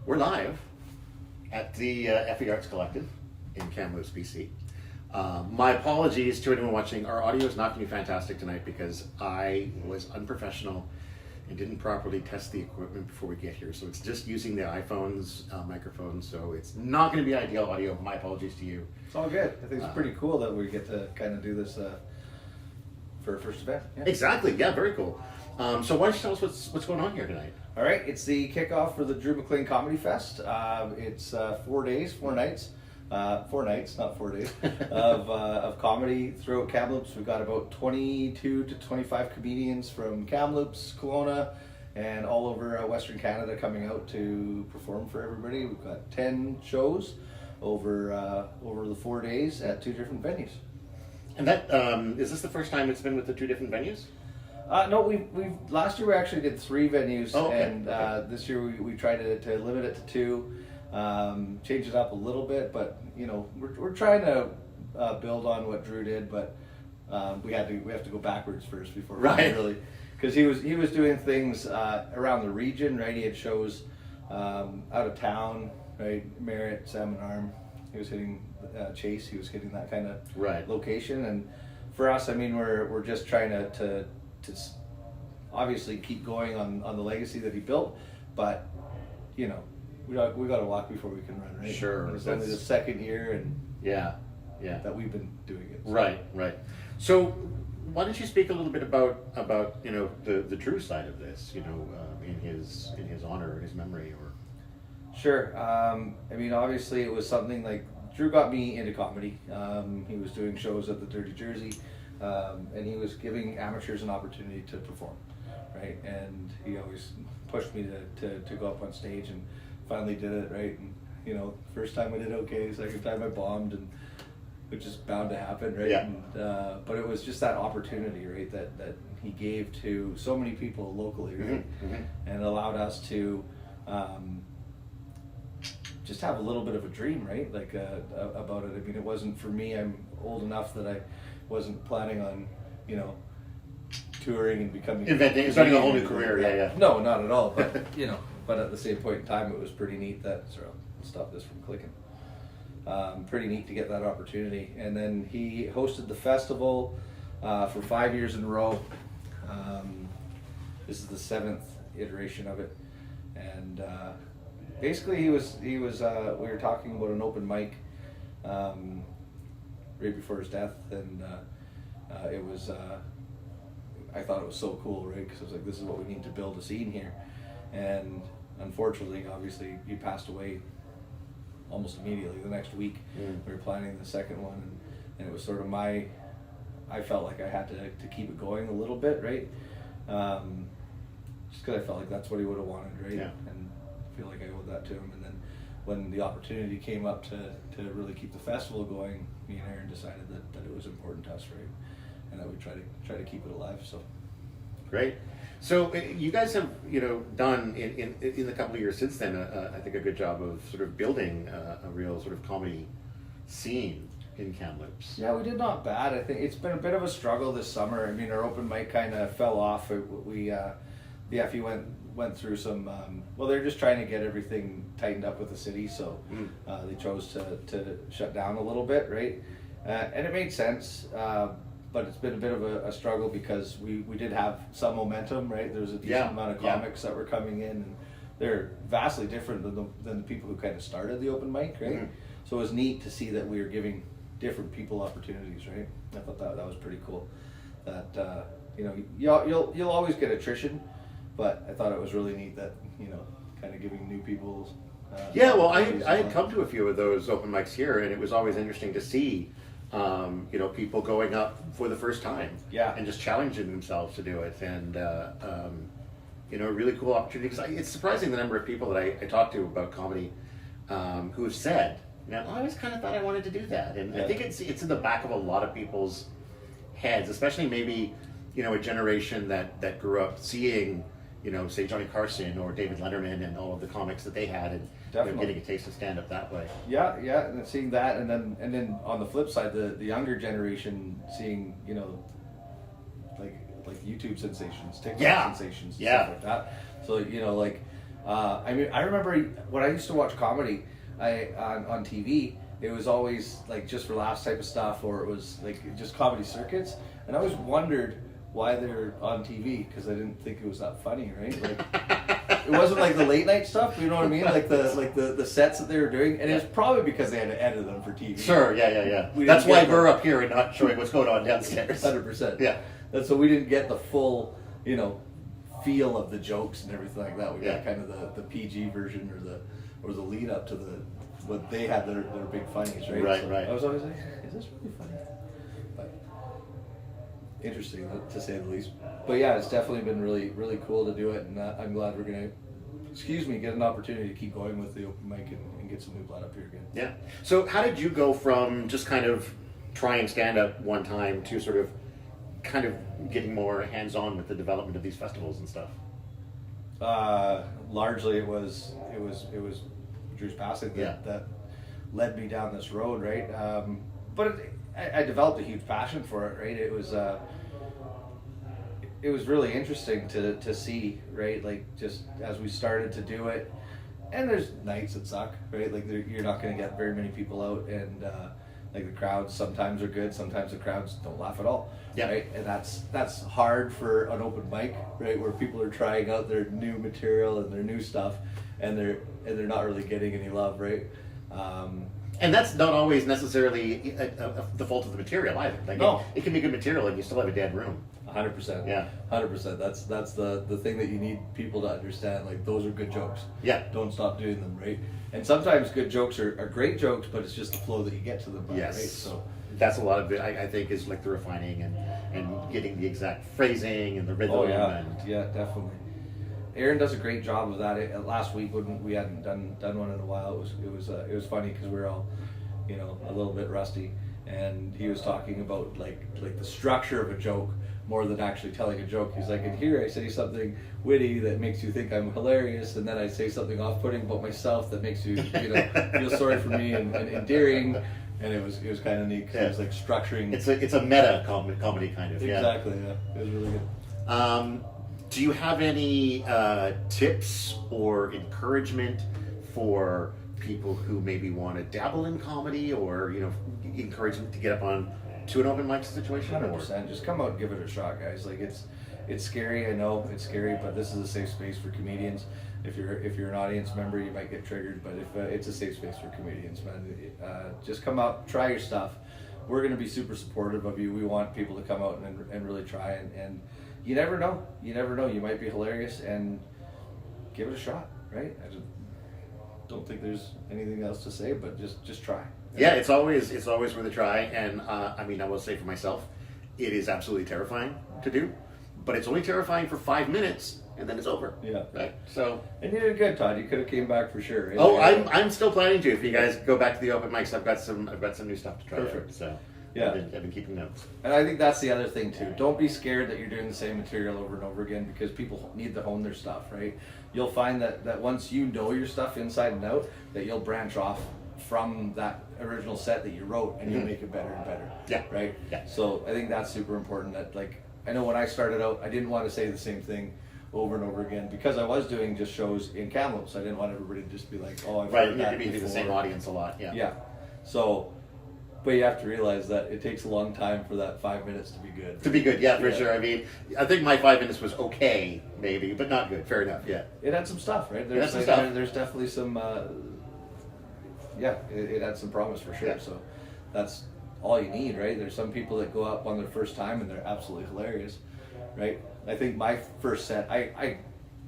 We're live at the FE Arts Collective in Kamloops, BC. My apologies to anyone watching. Our audio is not going to be fantastic tonight because I was unprofessional and didn't properly test the equipment before we get here. So it's just using the iPhone's microphone, so it's not going to be ideal audio. My apologies to you. It's all good. I think it's pretty cool that we get to kind of do this for our first event. Yeah. Exactly. Yeah, very cool. So why don't you tell us what's going on here tonight? All right, it's the kickoff for the Drew McLean Comedy Fest. It's 4 days, 4 nights, 4 nights, not 4 days, of comedy throughout Kamloops. We've got about 22 to 25 comedians from Kamloops, Kelowna, and all over Western Canada coming out to perform for everybody. We've got 10 shows over the 4 days at 2 different venues. And that is this the first time it's been with the 2 different venues? No, we've last year we actually did 3 venues, and okay. This year we tried to limit it to 2, change it up a little bit, but you know we're trying to build on what Drew did, but we have to go backwards first before we really, because he was doing things around the region, right? He had shows out of town, right? Merritt, Salmon Arm. He was hitting Chase. He was hitting that kind of location, and for us, I mean, we're just trying to obviously keep going on the legacy that he built, but you know we got to walk before we can run, right? Sure. And it's only the 2nd year, and yeah that we've been doing it. So. Right. So why don't you speak a little bit about you know the Drew side of this, you know, in his honor, his memory, or Sure. I mean, obviously it was something like Drew got me into comedy. He was doing shows at the Dirty Jersey. And he was giving amateurs an opportunity to perform, right? And he always pushed me to go up on stage, and finally did it, right? And you know, first time I did okay, second time I bombed, and which is bound to happen, right? Yeah. And, but it was just that opportunity, right? That he gave to so many people locally, right? And allowed us to just have a little bit of a dream, right? Like about it. I mean, it wasn't for me. I'm old enough that I wasn't planning on, you know, touring and starting a whole new career. Yeah. No, not at all. But you know, but at the same point in time, it was pretty neat that. Sorry, I'll stop this from clicking. Pretty neat to get that opportunity, and then he hosted the festival for 5 years in a row. This is the 7th iteration of it, and basically he was. We were talking about an open mic. Right before his death, and it was I thought it was so cool, right? Because I was like, this is what we need to build a scene here. And unfortunately, obviously, he passed away almost immediately the next week. We were planning the second one, and it was sort of I felt like I had to keep it going a little bit, right? Just because I felt like that's what he would have wanted, right? Yeah. And I feel like I owed that to him. And then when the opportunity came up to really keep the festival going, me and Aaron decided that it was important to us, right? And that we try to keep it alive. So great. So you guys have, you know, done in the couple of years since then, I think a good job of sort of building a real sort of comedy scene in Kamloops. Yeah, we did not bad. I think it's been a bit of a struggle this summer. I mean, our open mic kind of fell off. The FE went through some, well, they're just trying to get everything tightened up with the city, so they chose to shut down a little bit, right? And it made sense, but it's been a bit of a struggle because we did have some momentum, right? There was a decent amount of comics that were coming in, and they're vastly different than the people who kind of started the open mic, right? So it was neat to see that we were giving different people opportunities, right? I thought that was pretty cool. That you know, you'll always get attrition. But I thought it was really neat that, you know, kind of giving new people. Well, I had come to a few of those open mics here, and it was always interesting to see, you know, people going up for the first time, and just challenging themselves to do it, and you know, a really cool opportunity. Because it's surprising the number of people that I talk to about comedy who have said, you know, I always kind of thought I wanted to do that, and I think it's in the back of a lot of people's heads, especially maybe, you know, a generation that grew up seeing, you know, say Johnny Carson or David Letterman and all of the comics that they had, and you know, getting a taste of stand-up that way. Yeah, and seeing that, and then on the flip side, the younger generation seeing, you know, like YouTube sensations, TikTok sensations, and stuff like that. So you know, like I mean, I remember when I used to watch comedy on TV, it was always like just for laughs type of stuff, or it was like just comedy circuits, and I always wondered why they're on TV, because I didn't think it was that funny, right? Like, it wasn't like the late night stuff, you know what I mean? Like the sets that they were doing, and it was probably because they had to edit them for TV. Sure, yeah. That's why we're up here and not showing what's going on downstairs. 100%. Yeah. And so we didn't get the full, feel of the jokes and everything like that. We got kind of the PG version or the lead up to what they had their big funnies, right? Right, so right. I was always like, is this really funny? But interesting to say the least. But yeah, it's definitely been really, really cool to do it, and I'm glad we're gonna, get an opportunity to keep going with the open mic and get some new blood up here again. Yeah. So how did you go from just kind of trying stand up one time to sort of kind of getting more hands-on with the development of these festivals and stuff? Largely it was Drew's passing that led me down this road, right? But I developed a huge passion for it, right? It was really interesting to see, right? Like, just as we started to do it, and there's nights that suck, right? Like, you're not going to get very many people out, and like, the crowds sometimes are good, sometimes the crowds don't laugh at all, right? And that's hard for an open mic, right? Where people are trying out their new material and their new stuff, and they're not really getting any love, right? And that's not always necessarily the fault of the material either. Like, No. it can be good material and you still have a dead room. 100%. Yeah. 100%. That's the thing that you need people to understand. Like, those are good jokes. Yeah. Don't stop doing them, right? And sometimes good jokes are great jokes, but it's just the flow that you get to them by, Yes. right? So that's a lot of it, I think, is like the refining and getting the exact phrasing and the rhythm. Oh yeah, and yeah, definitely. Aaron does a great job of that. Last week when we hadn't done one in a while, it was funny because we were all, a little bit rusty, and he was talking about like the structure of a joke more than actually telling a joke. He's like, and here I say something witty that makes you think I'm hilarious, and then I say something off-putting about myself that makes you feel sorry for me and endearing. And it was kind of neat because it was like structuring. It's a meta comedy kind of. Exactly. Yeah, it was really good. Do you have any tips or encouragement for people who maybe want to dabble in comedy, or encouragement to get up on to an open mic situation? 100%. Just come out and give it a shot, guys. Like, it's scary. I know it's scary, but this is a safe space for comedians. If you're an audience member, you might get triggered, but if it's a safe space for comedians, man, just come out, try your stuff. We're going to be super supportive of you. We want people to come out and really try, and you never know. You never know. You might be hilarious, and give it a shot, right? I just don't think there's anything else to say, but just try. Yeah, it's always worth a try, and I will say for myself, it is absolutely terrifying to do, but it's only terrifying for 5 minutes, and then it's over. Yeah. Right. So. And you did good, Todd. You could have came back for sure. Right? Oh, I'm still planning to. If you guys go back to the open mics, I've got some new stuff to try. Perfect. Out, so. Yeah. I've been keeping notes. And I think that's the other thing too. Don't be scared that you're doing the same material over and over again, because people need to hone their stuff, right? You'll find that once you know your stuff inside and out, that you'll branch off from that original set that you wrote, and you'll make it better and better. Yeah. Right? Yeah. So I think that's super important. That, like, I know when I started out, I didn't want to say the same thing over and over again, because I was doing just shows in Kamloops. I didn't want everybody to just be like, oh, I've heard that Right, you be the same audience a lot. Yeah. Yeah. So, but you have to realize that it takes a long time for that 5 minutes to be good. To be good, yeah, for sure. I think my 5 minutes was okay, maybe, but not good. Fair enough, yeah. It had some stuff, right? There's some stuff. There's definitely some, it had some promise for sure. Yeah. So that's all you need, right? There's some people that go up on their first time and they're absolutely hilarious, right? I think my first set, I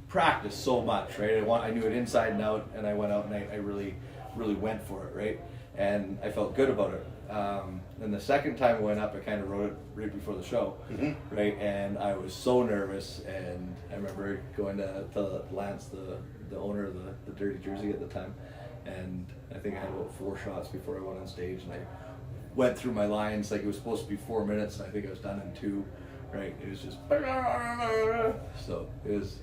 practiced so much, right? I knew it inside and out, and I went out and I really, really went for it, right? And I felt good about it. And the second time I went up, I kind of wrote it right before the show, right? And I was so nervous, and I remember going to Lance, the owner of the Dirty Jersey at the time, and I think I had about 4 shots before I went on stage, and I went through my lines like it was supposed to be 4 minutes, and I think I was done in 2, right? It was just, so it was.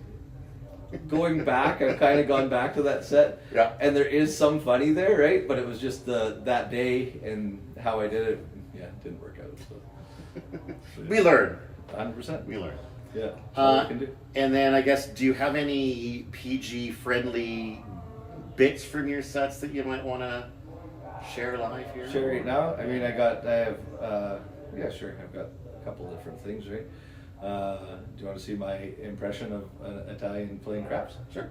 Going back, I've kind of gone back to that set, and there is some funny there, right? But it was just that day and how I did it. Yeah, it didn't work out. So we learn. 100%. We learn. Yeah. That's all we can do. And then I guess, do you have any PG friendly bits from your sets that you might want to share live here? Share right now? I mean, I've got a couple different things, right? Do you want to see my impression of an Italian playing craps? Sure.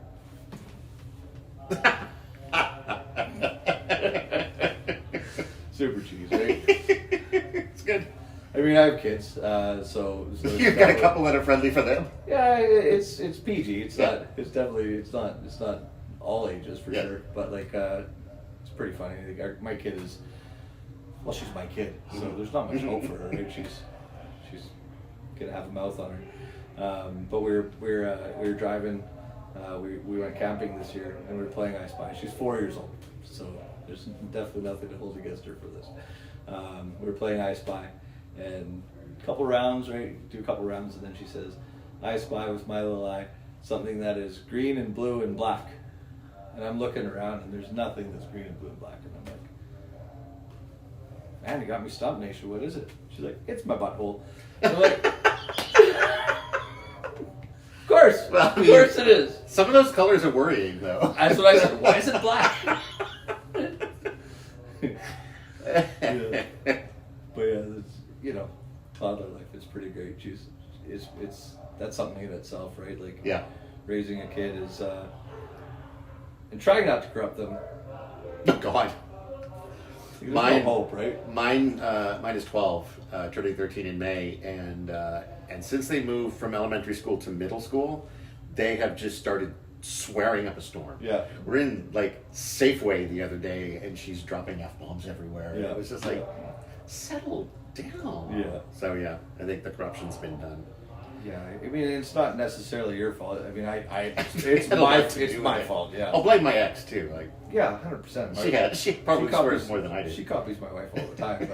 Super cheese, right? It's good. I mean, I have kids, so You've got a couple that are friendly for them. Yeah, it's PG. It's not. It's definitely. It's not all ages for sure. But like, it's pretty funny. My kid is. Well, she's my kid, so there's not much hope for her. Right? She's gonna have a mouth on her. But we were driving. We went camping this year, and we were playing I Spy. She's 4 years old, so there's definitely nothing to hold against her for this. We were playing I Spy, and a couple rounds, right? Do a couple rounds, and then she says, "I spy with my little eye something that is green and blue and black." And I'm looking around, and there's nothing that's green and blue and black, and I'm like, "Man, you got me stumped, Naisha. What is it?" She's like, "It's my butthole." And I'm like, "Of course, Well, of course it is." Some of those colors are worrying, though. That's what I said. Why is it black? Yeah. But yeah, it's, toddler life is pretty great. That's something in itself, right? Like, raising a kid is, and trying not to corrupt them. Oh God. There's no hope, right? Mine is 12, turning 13 in May, and since they moved from elementary school to middle school, they have just started swearing up a storm. Yeah. We're in like Safeway the other day, and she's dropping F-bombs everywhere. Yeah. It was just like, settle down. Yeah. So yeah, I think the corruption's been done. Yeah, I mean, it's not necessarily your fault. I mean, it's It's my fault. Yeah. I'll blame my ex too. Like, Yeah, 100%. she probably swears more than I do. She copies my wife all the time,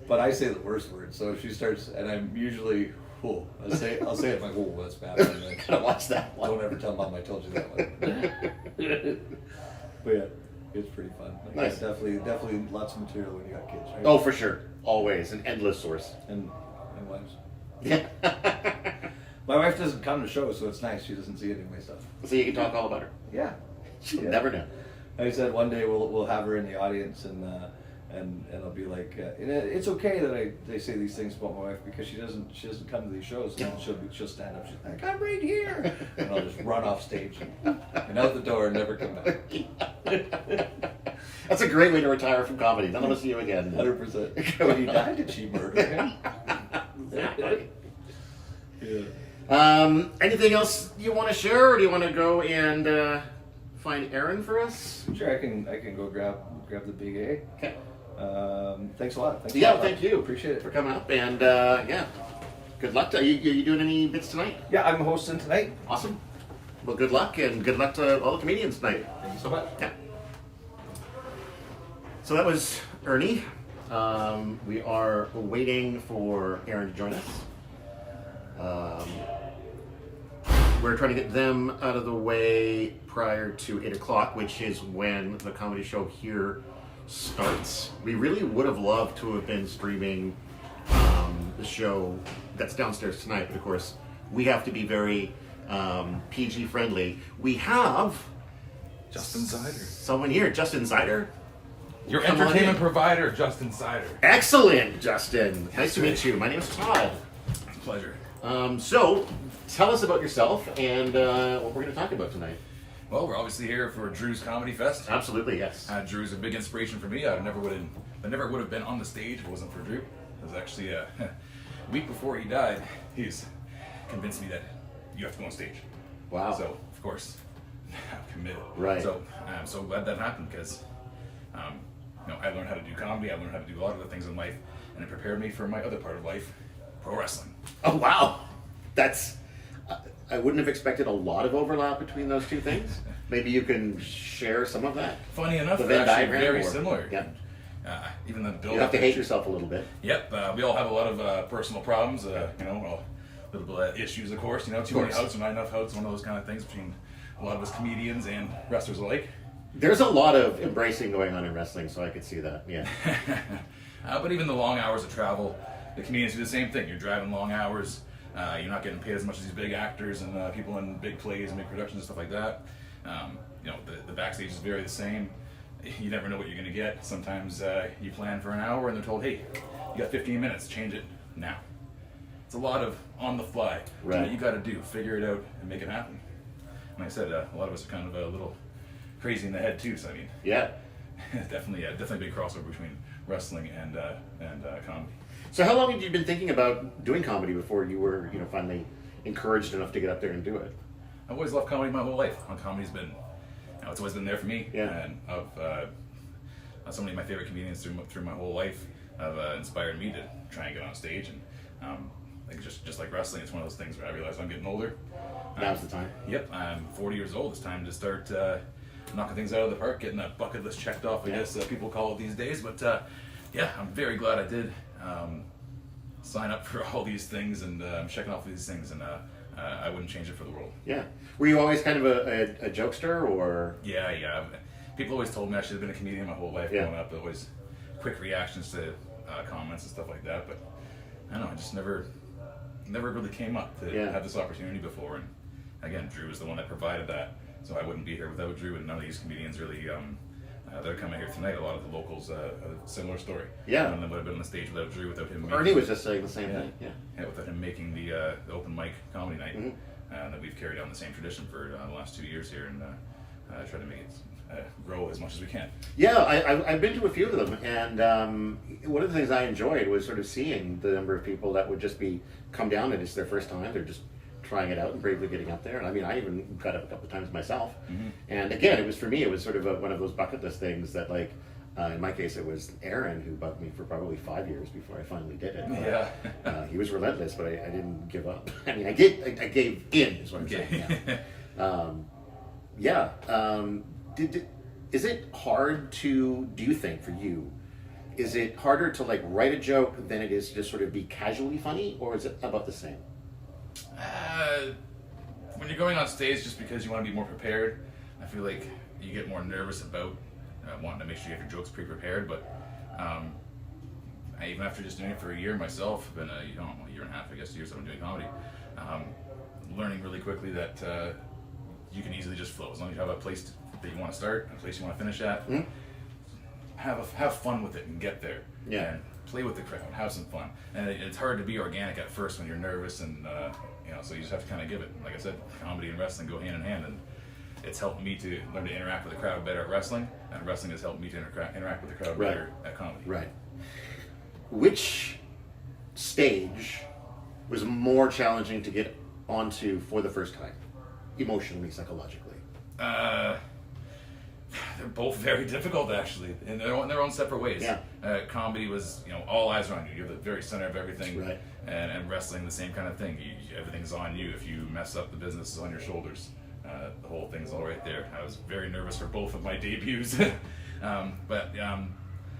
but I say the worst words. So if she starts, and I'm usually, I'll say it, I'm like, "Oh, that's bad." And then, Gotta watch that one. don't ever tell Mom I told you that one. But yeah, it's pretty fun. Like, Nice. Definitely lots of material when you got kids, right? Oh, for sure. Always an endless source. And wives. Yeah. My wife doesn't come to shows, so it's nice. She doesn't see any of my stuff. So you can talk all about her. Yeah. She'll Yeah. never know. I said one day we'll have her in the audience, and I'll be like, and it's okay that they say these things about my wife, because she doesn't come to these shows, and then she'll stand up, she's like, "I'm right here," and I'll just run off stage and out the door and never come back. That's a great way to retire from comedy. None of us see you again. 100%. When he died, did she murder him? Exactly. Yeah. Anything else you want to share, or do you want to go and find Aaron for us? Sure, I can go grab the big A. Okay. Thanks a lot. Thank you. Appreciate it for coming up, and good luck. Are you doing any bits tonight? Yeah, I'm hosting tonight. Awesome. Well, good luck, and good luck to all the comedians tonight. Thank you so much. Yeah. So that was Ernie. We are waiting for Aaron to join us. We're trying to get them out of the way prior to 8 o'clock, which is when the comedy show here starts. We really would have loved to have been streaming the show that's downstairs tonight, but of course we have to be very PG friendly. We have Justin Sider. Someone here, Justin Sider. Your Come on entertainment in. provider, Justin Sider. Excellent, Justin. Nice to meet you. My name is Todd. Pleasure. So, tell us about yourself and what we're going to talk about tonight. Well, we're obviously here for Drew's Comedy Fest. Absolutely, yes. Drew's a big inspiration for me. I never would have been on the stage if it wasn't for Drew. It was actually a week before he died. He's convinced me that you have to go on stage. Wow. So, of course, I'm committed. Right. So, I'm so glad that happened because, I learned how to do comedy. I learned how to do a lot of the things in life, and it prepared me for my other part of life, pro wrestling. Oh, wow. That's... I wouldn't have expected a lot of overlap between those two things. Maybe you can share some of that. Funny enough, The they're Venn actually diagram, very or- similar. Yeah. Even the build. You have to hate yourself a little bit. Yep, we all have a lot of personal problems. A little bit of issues, of course. Too many outs or not enough outs. One of those kind of things between a lot of us comedians and wrestlers alike. There's a lot of embracing going on in wrestling, so I could see that. Yeah. But even the long hours of travel, the comedians do the same thing. You're driving long hours. You're not getting paid as much as these big actors and people in big plays and big productions and stuff like that. The backstage is very the same. You never know what you're going to get. Sometimes you plan for an hour and they're told, hey, you got 15 minutes, change it now. It's a lot of on the fly. Right. What you got to do, figure it out and make it happen. And like I said, a lot of us are kind of a little crazy in the head too. So I mean, Yeah. definitely a big crossover between wrestling and comedy. So how long had you been thinking about doing comedy before you were, finally encouraged enough to get up there and do it? I've always loved comedy my whole life. Comedy's been, it's always been there for me. Yeah. And so many of my favorite comedians through my whole life have inspired me to try and get on stage. And just like wrestling, it's one of those things where I realize I'm getting older. Now's the time. Yep, I'm 40 years old. It's time to start knocking things out of the park, getting that bucket list checked off, I guess people call it these days. But I'm very glad I did sign up for all these things, and I'm checking off these things, and I wouldn't change it for the world. Yeah. Were you always kind of a jokester, or? Yeah. People always told me I should have been a comedian my whole life growing up. Always quick reactions to comments and stuff like that. But I don't know, I just never really came up to have this opportunity before. And again, Drew was the one that provided that, so I wouldn't be here without Drew. And none of these comedians really that are coming here tonight. A lot of the locals, a similar story. Yeah. None of them would have been on the stage without Drew, without him. Ernie was just saying the same thing. Yeah. Without him making the open mic comedy night, that we've carried on the same tradition for the last 2 years here, and try to make it grow as much as we can. Yeah, I've been to a few of them, and one of the things I enjoyed was sort of seeing the number of people that would just come down and it's their first time. They're just trying it out and bravely getting up there. And I mean, I even got up a couple of times myself. And again, it was sort of one of those bucket list things that, like, in my case, it was Aaron who bugged me for probably 5 years before I finally did it. He was relentless, but I didn't give up. I mean, I gave in, is what I'm saying. Is it hard do you think, for you, is it harder to, like, write a joke than it is to just sort of be casually funny, or is it about the same? When you're going on stage just because you want to be more prepared, I feel like you get more nervous about wanting to make sure you have your jokes pre-prepared. But even after just doing it for a year myself, been a year and a half, I guess, 2 years I've been doing comedy, learning really quickly that you can easily just flow as long as you have a place that you want to start, a place you want to finish at. Have fun with it and get there. And play with the crowd, have some fun. And it's hard to be organic at first when you're nervous, and so you just have to kind of give it. Like I said, comedy and wrestling go hand in hand, and it's helped me to learn to interact with the crowd better at wrestling, and wrestling has helped me to interact with the crowd better at comedy. Right. Which stage was more challenging to get onto for the first time, emotionally, psychologically? They're both very difficult, actually, in their own separate ways. Comedy was, all eyes are on you. You're the very center of everything. Right. And wrestling, the same kind of thing. Everything's on you. If you mess up, the business is on your shoulders. The whole thing's all right there. I was very nervous for both of my debuts. But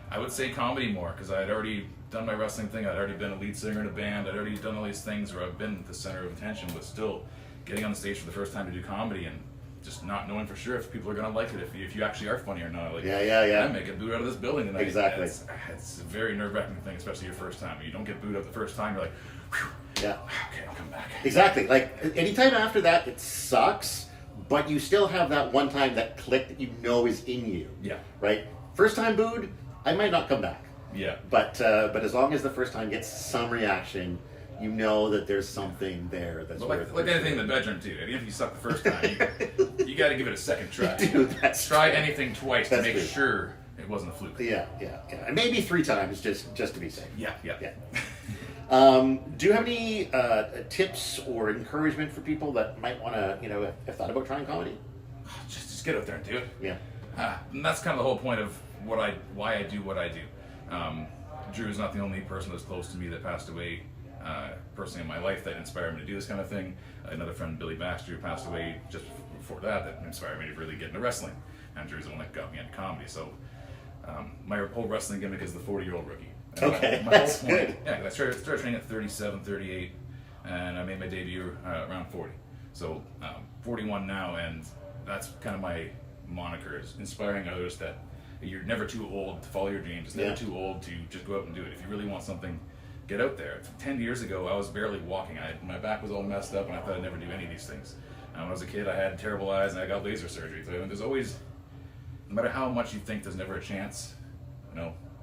I would say comedy more, because I had already done my wrestling thing. I'd already been a lead singer in a band. I'd already done all these things where I've been the center of attention, but still getting on the stage for the first time to do comedy and just not knowing for sure if people are going to like it, if you actually are funny or not. Like, I may get booed out of this building tonight. Exactly. It's a very nerve-wracking thing, especially your first time. You don't get booed out the first time, you're like, whew, okay, I'll come back. Exactly. Like, anytime after that, it sucks, but you still have that one time, that click that you know is in you. Yeah. Right? First time booed, I might not come back. Yeah. But as long as the first time gets some reaction, you know that there's something there that's worth like anything in the bedroom too. Even if you suck the first time, you got to give it a second try. Dude, try anything twice to make true. Sure it wasn't a fluke. Yeah. And maybe 3 times just to be safe. Yeah. Do you have any tips or encouragement for people that might want to, have thought about trying comedy? Just get out there and do it. Yeah. And that's kind of the whole point of why I do what I do. Drew is not the only person that's close to me that passed away personally in my life that inspired me to do this kind of thing. Another friend, Billy Baxter, who passed away just before that inspired me to really get into wrestling. And Drew's the one that got me into comedy. So my whole wrestling gimmick is the 40-year-old rookie. Okay, my that's whole point, good. Yeah, because I started training at 37, 38, and I made my debut around 40. So 41 now, and that's kind of my moniker, is inspiring others that you're never too old to follow your dreams. It's never too old to just go out and do it. If you really want something, get out there. 10 years ago, I was barely walking. My back was all messed up, and I thought I'd never do any of these things. When I was a kid, I had terrible eyes, and I got laser surgery. So there's always, no matter how much you think there's never a chance,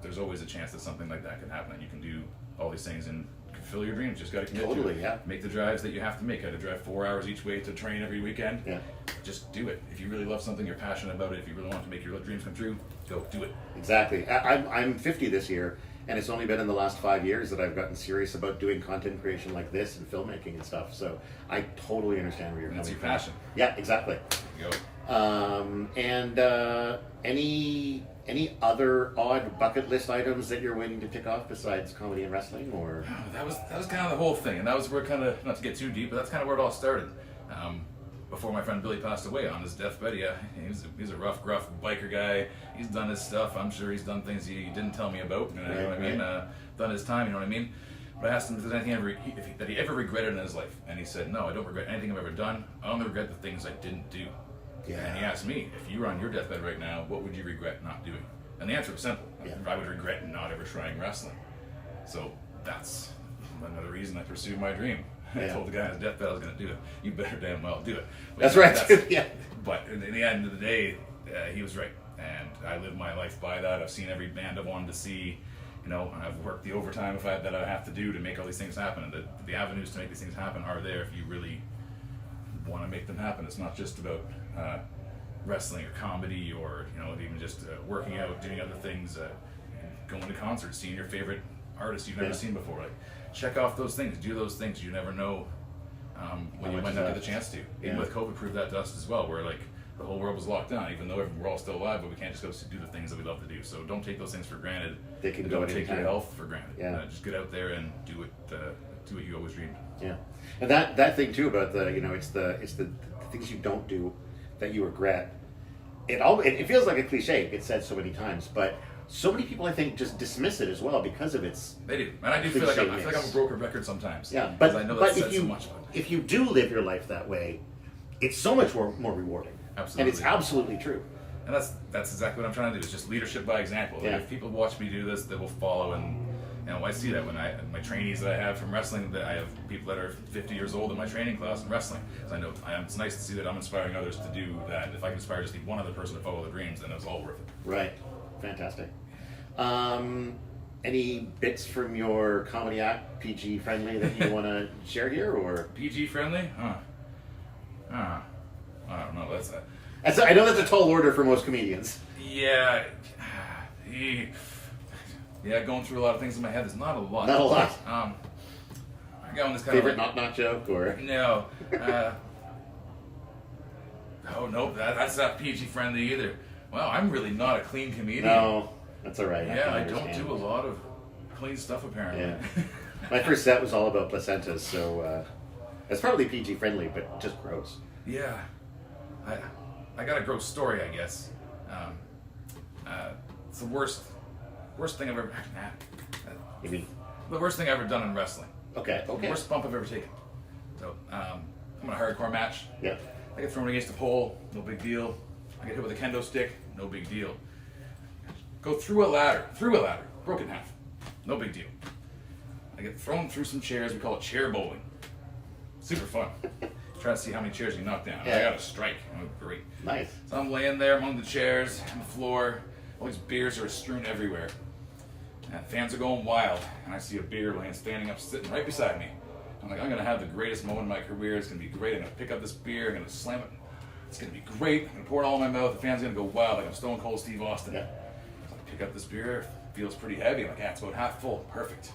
there's always a chance that something like that can happen, and you can do all these things and fulfill your dreams. Just got to commit to it. Make the drives that you have to make. I had to drive 4 hours each way to train every weekend. Yeah. Just do it. If you really love something, you're passionate about it, if you really want to make your dreams come true, go do it. Exactly. I'm 50 this year, and it's only been in the last 5 years that I've gotten serious about doing content creation like this and filmmaking and stuff. So I totally understand where you're coming from. That's your passion. Yeah, exactly. There you go. And any other odd bucket list items that you're waiting to tick off besides comedy and wrestling, or? That was kind of the whole thing, and that was where not to get too deep, but that's kind of where it all started. Before my friend Billy passed away on his deathbed, he's a rough, gruff biker guy. He's done his stuff. I'm sure he's done things he didn't tell me about. You know what I mean? Done his time. You know what I mean? But I asked him if there's anything that he ever regretted in his life, and he said, "No, I don't regret anything I've ever done. I only regret the things I didn't do." Yeah. And he asked me, if you were on your deathbed right now, what would you regret not doing? And the answer was simple. Yeah. I would regret not ever trying wrestling. So that's another reason I pursued my dream. I told the guy on his deathbed I was going to do it. You better damn well do it. But that's right. Yeah. But in the end of the day, he was right. And I live my life by that. I've seen every band I've wanted to see. I've worked the overtime that I have to do to make all these things happen. And the avenues to make these things happen are there if you really want to make them happen. It's not just about wrestling or comedy or even just working out, doing other things, going to concerts, seeing your favorite artists you've never seen before. Like, check off those things, do those things. You never know when you might not get the chance to. Even with COVID proved that to us as well, where like the whole world was locked down, even though we're all still alive, but we can't just go do the things that we love to do. So don't take those things for granted. They can don't take your health for granted. Yeah. Just get out there and do what you always dreamed. Yeah, and that thing too about it's the things you don't do that you regret. It feels like a cliche. It gets said so many times, but so many people I think just dismiss it as well because of its. They do, and I do feel like I'm a broken record sometimes. Yeah, but I know that says so much. If you do live your life that way, it's so much more rewarding. Absolutely, and it's absolutely true. And that's exactly what I'm trying to do. Is just leadership by example. Yeah. If people watch me do this, they will follow. And I see that when my trainees that I have from wrestling, that I have people that are 50 years old in my training class in wrestling. So I know it's nice to see that I'm inspiring others to do that. If I can inspire just one other person to follow their dreams, then it's all worth it. Right. Fantastic. Any bits from your comedy act, PG friendly, that you want to share here, or PG friendly? I don't know. I know that's a tall order for most comedians. Yeah. Going through a lot of things in my head. There's not a lot. Not a lot. I got on this kind favorite of knock joke, or no. Oh no, that's not PG friendly either. Well, I'm really not a clean comedian. No, that's all right. Yeah, I don't do a lot of clean stuff apparently. Yeah. My first set was all about placentas, so it's probably PG friendly, but just gross. Yeah, I got a gross story, I guess. It's the worst thing I've ever. You mean? The worst thing I've ever done in wrestling. Okay. The worst bump I've ever taken. So I'm in a hardcore match. Yeah. I get thrown against a pole, no big deal. I get hit with a kendo stick, no big deal. Go through a ladder, broken half, no big deal. I get thrown through some chairs, we call it chair bowling. Super fun. Try to see how many chairs you can knock down. Yeah. I got a strike. Oh, great. Nice. So I'm laying there among the chairs on the floor. All these beers are strewn everywhere. And fans are going wild. And I see a beer standing up, sitting right beside me. I'm like, I'm going to have the greatest moment in my career. It's going to be great. I'm going to pick up this beer. I'm going to slam it. It's going to be great. I'm going to pour it all in my mouth. The fans are going to go wild like I'm Stone Cold Steve Austin. Yeah. So I pick up this beer. It feels pretty heavy. I'm like, it's about half full. Perfect.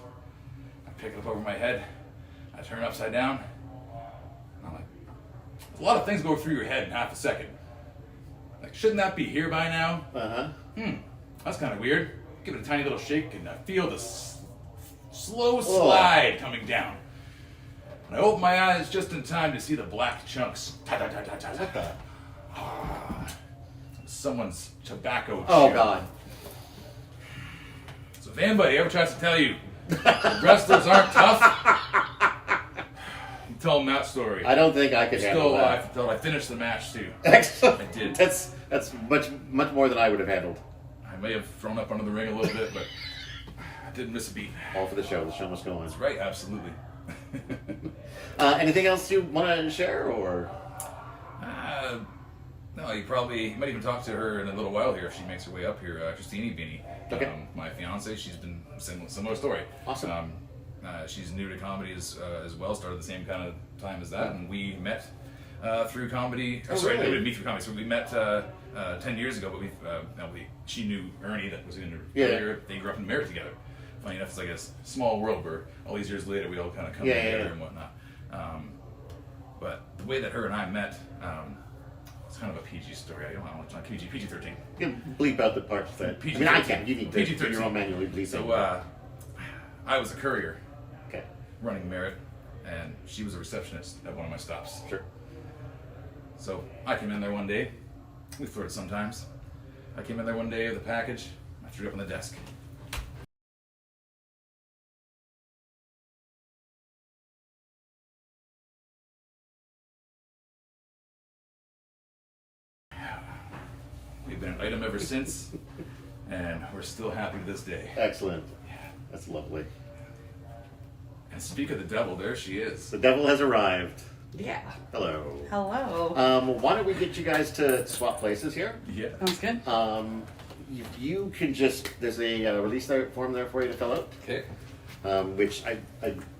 I pick it up over my head. I turn it upside down. And I'm like, a lot of things go through your head in half a second. Like, shouldn't that be here by now? That's kind of weird. Give it a tiny little shake, and I feel this slow slide coming down. And I open my eyes just in time to see the black chunks. What the? Someone's tobacco. Oh, chew. God. So if anybody ever tries to tell you wrestlers aren't tough, you tell them that story. I don't think I could handle Still that. alive until I finished the match too. Excellent. I did. That's much more than I would have handled. I may have thrown up under the ring a little bit, but I Didn't miss a beat. All for the show. The show must go on. That's right, absolutely. Anything else you want to share, or? No, you might even talk to her in a little while here if she makes her way up here. Christine Beanie, my fiance, she's been similar story. Awesome. She's new to comedy as well. Started the same kind of time as that, and we met through comedy. Really? We didn't meet through comedy. So we met 10 years ago. But she knew Ernie that was in her career. They grew up in Merritt together. Funny enough, it's like a small world where all these years later we all kind of come together and whatnot. But the way that her and I met, it's kind of a PG story. I don't know, it's not PG-13. You can bleep out the parts that. PG-13. I mean, I can. You need to. PG-13. You're all manually bleeping. So I was a courier. Okay. Running Merritt, and she was a receptionist at one of my stops. Sure. So I came in there one day. We flirted sometimes. I came in there one day with a package. I threw it up on the desk. We've been an item ever since, and we're still happy to this day. Excellent. That's lovely. And speak of the devil, there she is. The devil has arrived. Yeah. Hello. Hello. Why don't we get you guys to swap places here? Yeah. Sounds good. You can just, there's a release form there for you to fill out. Okay. Which I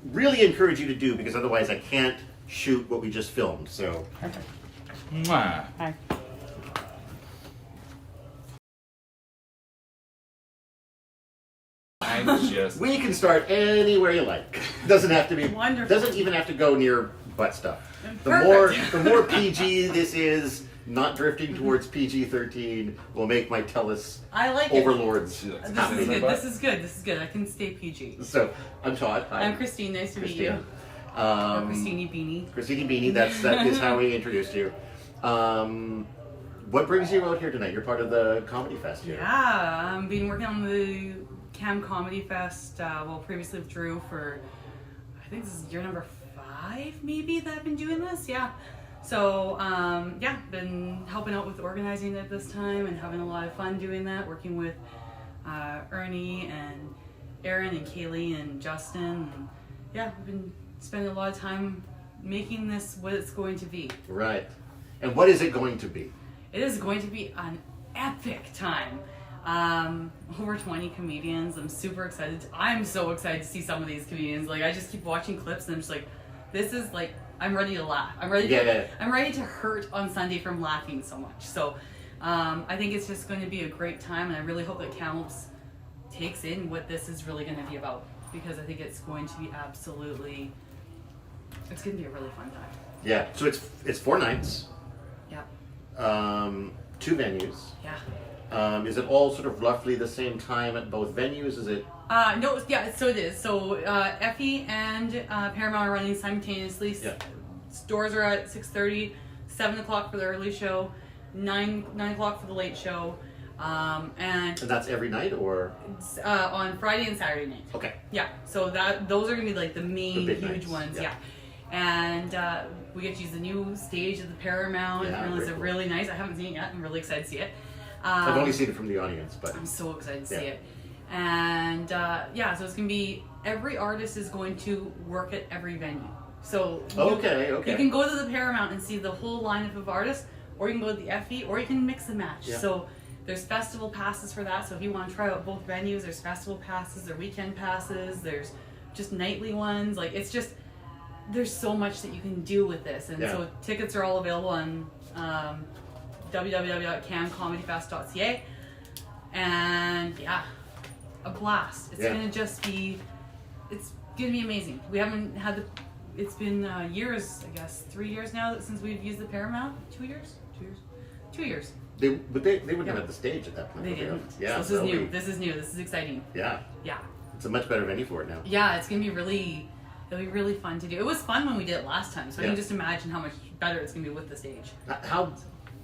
really encourage you to do, because otherwise I can't shoot what we just filmed. So. Perfect. Mwah. Hi. We can start anywhere you like. Doesn't have to be. Wonderful. Doesn't even have to go near butt stuff. Perfect. The more PG this is, not drifting towards PG-13, will make my TELUS I like it. overlords This is happy. good. This is good. This is good. I can stay PG. So I'm Todd. Hi. I'm Christine. Nice to meet you. Christine Beanie. Christine Beanie. That is how we introduced you. What brings you out here tonight? You're part of the Comedy Fest here. Yeah, I've been working on the KamComedyFest. Previously with Drew for, I think this is year number 5, maybe, that I've been doing this. Yeah. So, been helping out with organizing it this time and having a lot of fun doing that, working with Ernie and Aaron and Kaylee and Justin. And yeah, I've been spending a lot of time making this what it's going to be. Right. And what is it going to be? It is going to be an epic time. Over 20 comedians. I'm super excited. I'm so excited to see some of these comedians. Like, I just keep watching clips and I'm just like, this is like, I'm ready to laugh. I'm ready to hurt on Sunday from laughing so much. So I think it's just going to be a great time, and I really hope that Kamloops takes in what this is really going to be about, because I think it's going to be it's going to be a really fun time. Yeah. So it's 4 nights. Yeah. 2 venues. Yeah. Is it all sort of roughly the same time at both venues? Is it? No, yeah, so it is. So Effie and Paramount are running simultaneously. Yeah. Doors are at 6:30, 7 o'clock for the early show, 9 o'clock for the late show, and that's every night, or? On Friday and Saturday night. Okay. Yeah, so those are gonna be like the main big huge nights, ones. yeah. And we get to use the new stage at the Paramount. Yeah, It's very cool. really nice. I haven't seen it yet. I'm really excited to see it. I've only seen it from the audience, but I'm so excited to see Yeah. it. And so it's gonna be, every artist is going to work at every venue. So Okay. you can go to the Paramount and see the whole lineup of artists, or you can go to the FE, or you can mix and match. Yeah. So there's festival passes for that. So if you want to try out both venues, there's festival passes, there's weekend passes, there's just nightly ones. Like, it's just, there's so much that you can do with this. And so tickets are all available on www.KamComedyFest.ca. And yeah, a blast. It's gonna just be, it's gonna be amazing. We haven't had it's been years, I guess, 3 years now since we've used the Paramount. 2 years? 2 years. They wouldn't have had the stage at that point. They would didn't. Yeah. So this is new. This is new. This is exciting. Yeah. Yeah. It's a much better venue for it now. Yeah, it's gonna be it'll be really fun to do. It was fun when we did it last time, so I can just imagine how much better it's gonna be with the stage.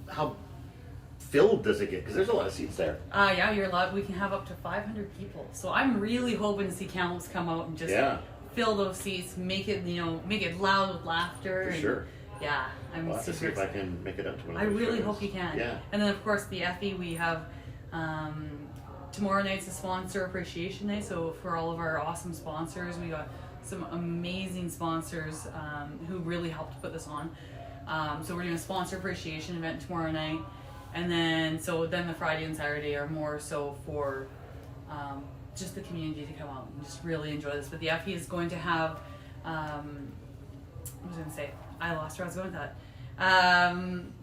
How filled does it get? Because there's a lot of seats there. Yeah, you're allowed. We can have up to 500 people. So I'm really hoping to see Kamloops come out and just fill those seats, make it loud with laughter. For sure. Yeah, I'm I'll have to super see if I excited. can make it up to one of I those really shows. hope you can. Yeah. And then of course the FE, we have tomorrow night's a sponsor appreciation night. So for all of our awesome sponsors, we got some amazing sponsors who really helped put this on. So we're doing a sponsor appreciation event tomorrow night. And then the Friday and Saturday are more so for just the community to come out and just really enjoy this. But the FE is going to have, I was going to say, I lost where I was going with that.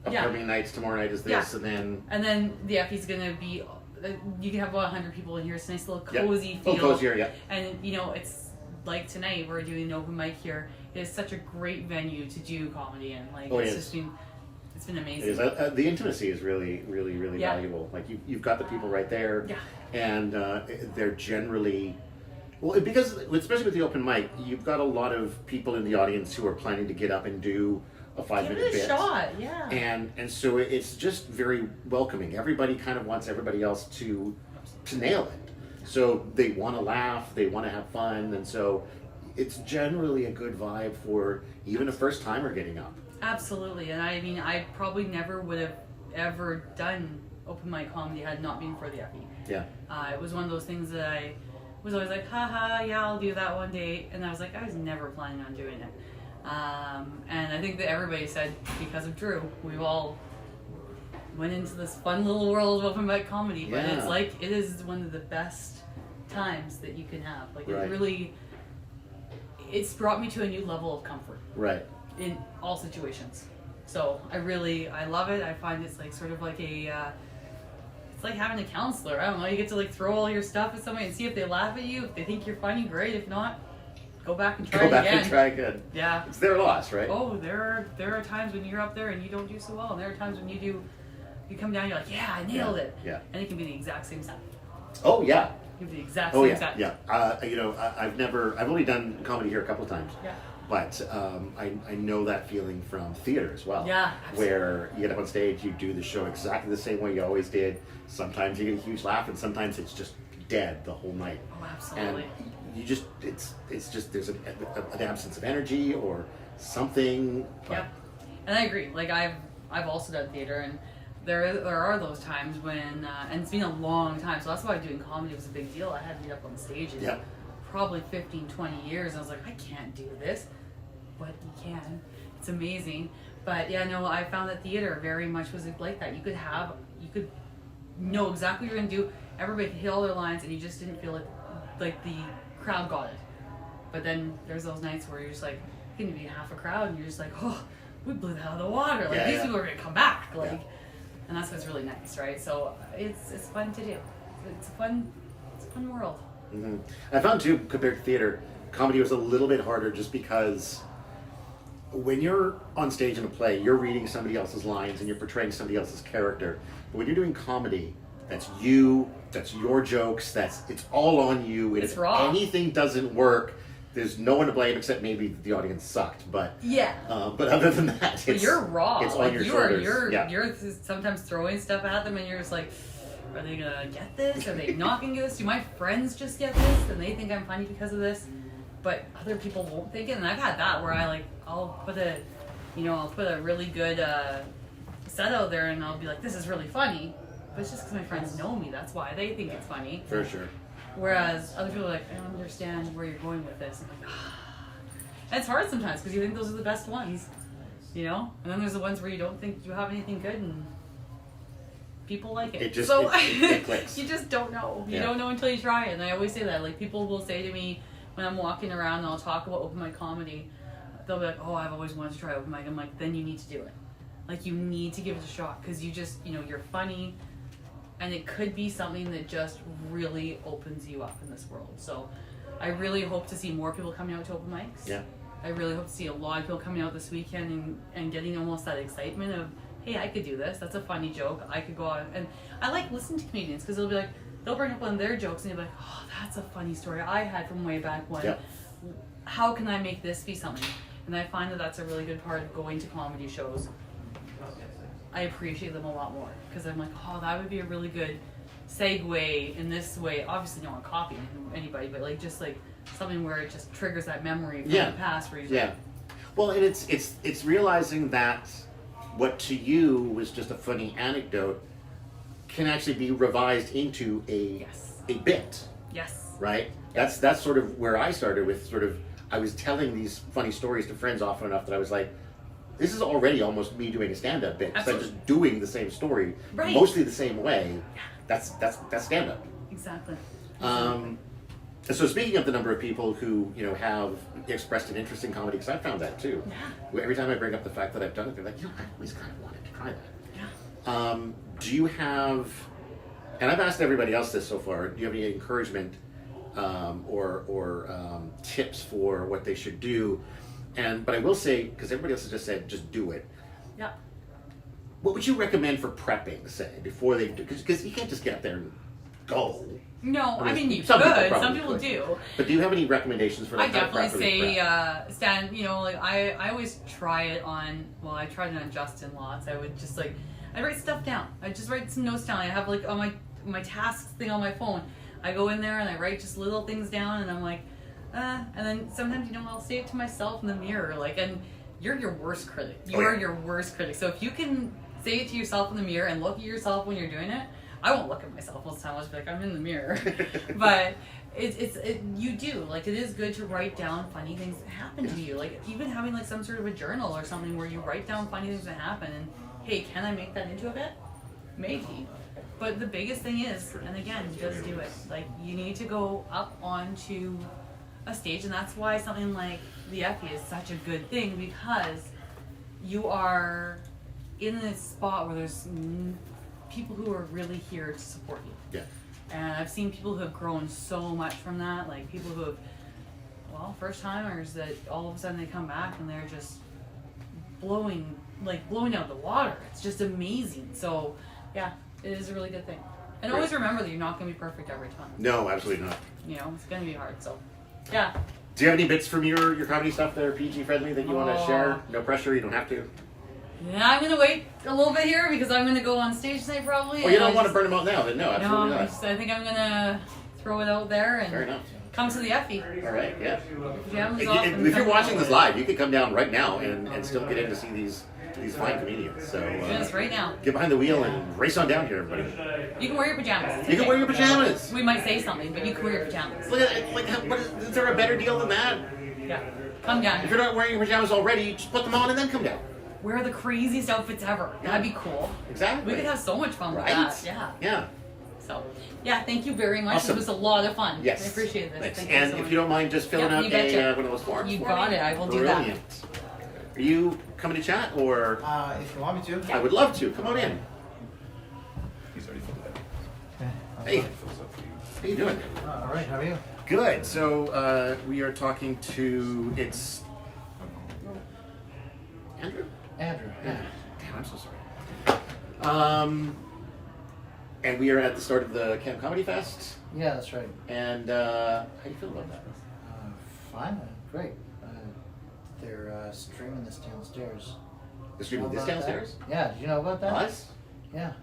Upcoming nights, tomorrow night is this, and then the FE is going to be, you can have about 100 people in here. It's a nice little cozy feel. Oh, cozier, yeah. And, it's like tonight, we're doing an open mic here. It is such a great venue to do comedy in. Like, it's been amazing. It is. The intimacy is really, really, really valuable. Like, you've got the people right there, and they're generally, well, because, especially with the open mic, you've got a lot of people in the audience who are planning to get up and do a 5-minute bit. Give it a shot, yeah. And so it's just very welcoming. Everybody kind of wants everybody else to nail it. So they want to laugh, they want to have fun, and so it's generally a good vibe for even a first timer getting up. Absolutely, and I mean, I probably never would have ever done open mic comedy had it not been for the FE. Yeah. It was one of those things that I was always like, haha, yeah, I'll do that one day, and I was like, I was never planning on doing it. And I think that everybody said, because of Drew, we've all went into this fun little world of open mic comedy, but it's like, it is one of the best times that you can have. Like, it really, it's brought me to a new level of comfort. Right. In all situations. So I love it. I find it's like sort of like it's like having a counselor. I don't know, you get to like throw all your stuff at somebody and see if they laugh at you. If they think you're funny, great. If not, go back and try again. Go back and try again. Yeah. It's their loss, right? Oh, there are times when you're up there and you don't do so well, and there are times when you come down and you're like, yeah, I nailed it. Yeah. And it can be the exact same set. Oh yeah. It can be the exact same set. Yeah. I've only done comedy here a couple of times. Yeah. But I know that feeling from theater as well. Yeah, absolutely. Where you get up on stage, you do the show exactly the same way you always did. Sometimes you get a huge laugh, and sometimes it's just dead the whole night. Oh, absolutely. And you just, it's just, there's an absence of energy or something. Yeah, and I agree. Like, I've also done theater, and there are those times when, and it's been a long time, so that's why doing comedy was a big deal. I hadn't been up on stage in probably 15, 20 years. I was like, I can't do this, but you can. It's amazing. But yeah, no, I found that theater very much was like that. You could know exactly what you're gonna do. Everybody could hit all their lines, and you just didn't feel like the crowd got it. But then there's those nights where you're just like, you can be half a crowd, and you're just like, oh, we blew that out of the water. Like, these people are gonna come back. Like, and that's what's really nice, right? So it's fun to do. It's a fun world. Mm-hmm. I found too, compared to theater, comedy was a little bit harder just because when you're on stage in a play, you're reading somebody else's lines and you're portraying somebody else's character. But when you're doing comedy, that's you, that's your jokes, it's all on you. It's if raw. Anything doesn't work, there's no one to blame except maybe the audience sucked. But but other than that, you're raw. It's like, on your shoulders. You're sometimes throwing stuff at them, and you're just like, are they gonna get this? Are they not gonna get this? Do my friends just get this and they think I'm funny because of this? But other people won't think it. And I've had that where I'll put a really good set out there, and I'll be like, this is really funny. But it's just because my friends know me. That's why they think it's funny. For sure. Whereas other people are like, I don't understand where you're going with this. I'm like, And it's hard sometimes because you think those are the best ones, And then there's the ones where you don't think you have anything good, and people like it. It clicks. You just don't know. You don't know until you try it. And I always say that. Like, people will say to me when I'm walking around and I'll talk about open mic comedy, they'll be like, oh, I've always wanted to try open mic. I'm like, then you need to do it. Like, you need to give it a shot because you just, you're funny, and it could be something that just really opens you up in this world. So I really hope to see more people coming out to open mics. Yeah. I really hope to see a lot of people coming out this weekend and getting almost that excitement of, hey, I could do this. That's a funny joke. I could go out. And I like listening to comedians because they'll bring up one of their jokes and they'll be like, oh, that's a funny story I had from way back when. Yep. How can I make this be something? And I find that that's a really good part of going to comedy shows. I appreciate them a lot more because I'm like, oh, that would be a really good segue in this way. Obviously, you don't want to copy anybody, but just something where it just triggers that memory from the past. Where you're Well, and it's realizing that what to you was just a funny anecdote can actually be revised into a bit, Yes. right? That's sort of where I started with sort of, I was telling these funny stories to friends often enough that I was like, this is already almost me doing a stand-up bit. So I'm just doing the same story, mostly the same way. That's stand-up. Exactly. So speaking of the number of people who, you know, have expressed an interest in comedy, because I found that too. Yeah. Every time I bring up the fact that I've done it, they're like, you know, I always kind of wanted to try that. Yeah. Do you have, and I've asked everybody else this so far, do you have any encouragement or tips for what they should do? But I will say, because everybody else has just said, just do it. Yeah. What would you recommend for prepping, say, before they do? Because you can't just get up there and go. No, I mean you could. Some people do. But do you have any recommendations for? I definitely say stand. You know, like I always try it on. Well, I tried it on Justin lots. I would just like I write stuff down. I just write some notes down. I have like on my tasks thing on my phone. I go in there and I write just little things down, and I'm like, and then sometimes you know I'll say it to myself in the mirror, like, and you're your worst critic. You are your worst critic. So if you can say it to yourself in the mirror and look at yourself when you're doing it. I won't look at myself most of the time. I'll just be like, I'm in the mirror. But you do. Like, it is good to write down funny things that happen to you. Like, even having, like, some sort of a journal or something where you write down funny things that happen. And, hey, can I make that into a bit? Maybe. But the biggest thing is, and again, just do it. Like, you need to go up onto a stage. And that's why something like the Effie is such a good thing. Because you are in this spot where there's people who are really here to support you. Yeah. And I've seen people who have grown so much from that, like people who have, well, first timers that all of a sudden they come back and they're just blowing out the water. It's just amazing. So yeah, it is a really good thing. And always remember that you're not going to be perfect every time. No, absolutely not. You know, it's going to be hard. So yeah. Do you have any bits from your comedy stuff that are PG friendly that you want to share? No pressure, you don't have to. Yeah, I'm going to wait a little bit here because I'm going to go on stage tonight probably. Well, you don't want to burn them out now, then no, absolutely not. I think I'm going to throw it out there and come to the Effie. All right, yeah. If you're watching this live, you could come down right now and still get in to see these fine comedians. So just right now. Get behind the wheel and race on down here, everybody. You can wear your pajamas. You can wear your pajamas. We might say something, but you can wear your pajamas. Look at is there a better deal than that? Yeah. Come down. If you're not wearing your pajamas already, just put them on and then come down. Wear the craziest outfits ever. That'd be cool. Exactly. We could have so much fun with that. Yeah. Yeah. So, yeah, thank you very much. Awesome. It was a lot of fun. Yes. I appreciate this. Thank you so much. If you don't mind just filling out one of those forms. You got it. I will do that. Are you coming to chat or? If you want me to. I would love to. Come on in. He's already filled it out. Hey. How you doing? All right. How are you? Good. So we are talking to Andrew. Andrew. Yeah. Damn, I'm so sorry. And we are at the start of the KamComedyFest. Yeah, that's right. And how do you feel about that? Fine. Great. They're streaming this downstairs. They're streaming this downstairs? That? Yeah. Did you know about that? Us? Yeah.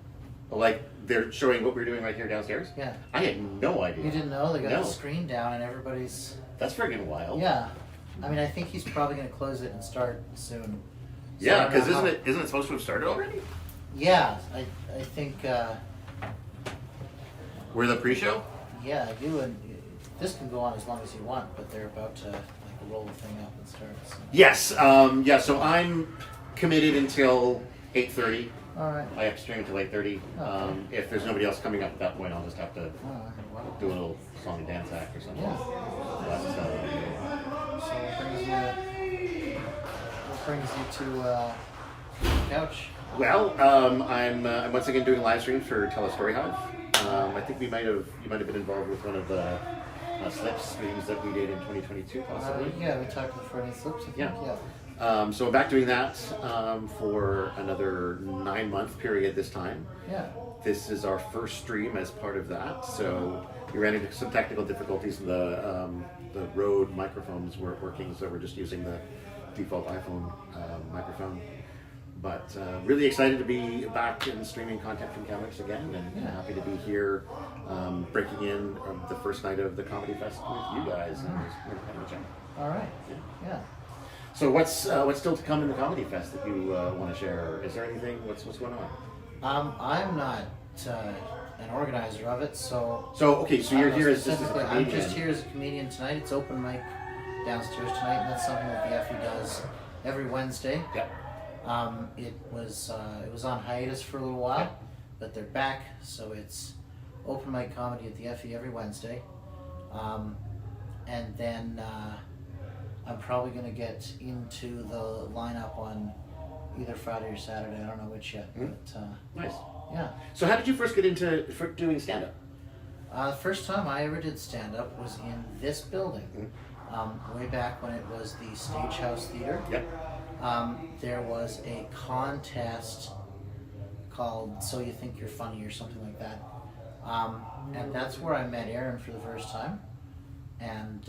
Like they're showing what we're doing right here downstairs? Yeah. I had no idea. You didn't know? They got the screen down and everybody's... That's friggin' wild. Yeah. I mean, I think he's probably going to close it and start soon. So yeah, because isn't it supposed to have started already? Yeah, I think. We're the pre-show. Yeah, this can go on as long as you want, but they're about to roll the thing up and start. So. Yes. Yeah. So I'm committed until 8:30. All right. I have to stream until 8:30. Okay. If there's nobody else coming up at that point, I'll just have to do a little song and dance act or something. Yeah. But, so what brings you to the couch? Well, I'm once again doing live streams for TELUS STORYHIVE. I think you might have been involved with one of the Slips streams that we did in 2022, possibly. Yeah, we talked before any Slips. I think. Yeah. So I'm back doing that for another 9-month period this time. Yeah. This is our first stream as part of that. So we ran into some technical difficulties. The Rode microphones weren't working, so we're just using the default iPhone microphone. But really excited to be back in streaming content from Kamloops again, and happy to be here breaking in the first night of the Comedy Fest with you guys. And we're having a chat. All right. Yeah. So what's still to come in the Comedy Fest that you want to share? Is there anything? What's going on? I'm not an organizer of it, so. Okay, so you're here as just as a specifically, comedian. I'm just here as a comedian tonight. It's open mic downstairs tonight, and that's something that the Effie does every Wednesday. Yep. It was on hiatus for a little while, but they're back, so it's open mic comedy at the Effie every Wednesday. And then I'm probably going to get into the lineup on either Friday or Saturday. I don't know which yet. But, Nice. Yeah. So how did you first get into doing stand-up? The first time I ever did stand-up was in this building, way back when it was the Stagehouse Theater. Yep. There was a contest called So You Think You're Funny or something like that. And that's where I met Aaron for the first time. And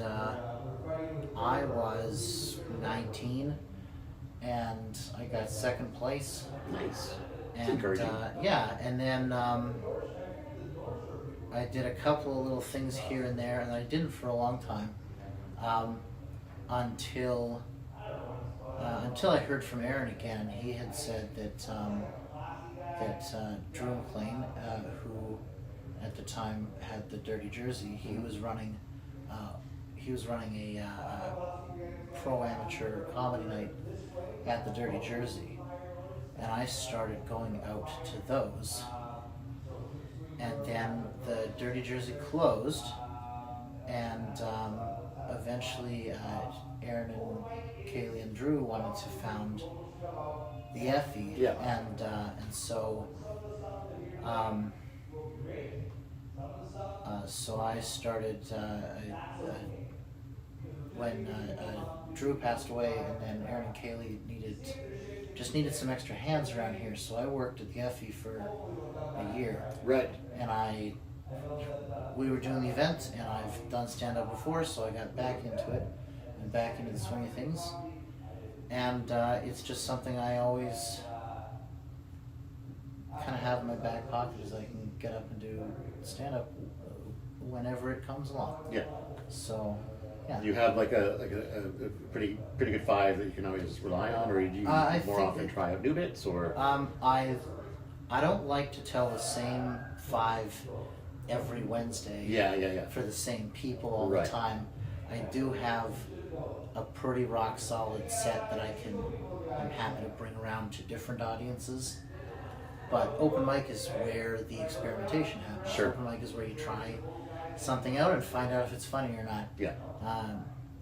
I was 19 and I got second place. Nice. That's And encouraging. yeah, and then I did a couple of little things here and there, and I didn't for a long time until I heard from Aaron again. He had said that Drew McLean, who at the time had the Dirty Jersey, he was running a pro amateur comedy night at the Dirty Jersey, and I started going out to those. And then the Dirty Jersey closed, and eventually Aaron and Kaylee and Drew wanted to found the Effie, Yeah. And so so I started when Drew passed away, and then Aaron and Kaylee needed some extra hands around here, so I worked at the Effie for a year. Right. And we were doing the event, and I've done stand-up before, so I got back into it, and back into the swing of things. And it's just something I always kind of have in my back pocket, is I can get up and do stand-up whenever it comes along. Yeah. So, yeah. You have like a pretty good five that you can always rely on, or do you more often try out new bits, or? I don't like to tell the same five every Wednesday. Yeah. For the same people all Right. the time. I do have a pretty rock solid set that I'm happy to bring around to different audiences. But open mic is where the experimentation happens. Sure. Open mic is where you try something out and find out if it's funny or not. Yeah.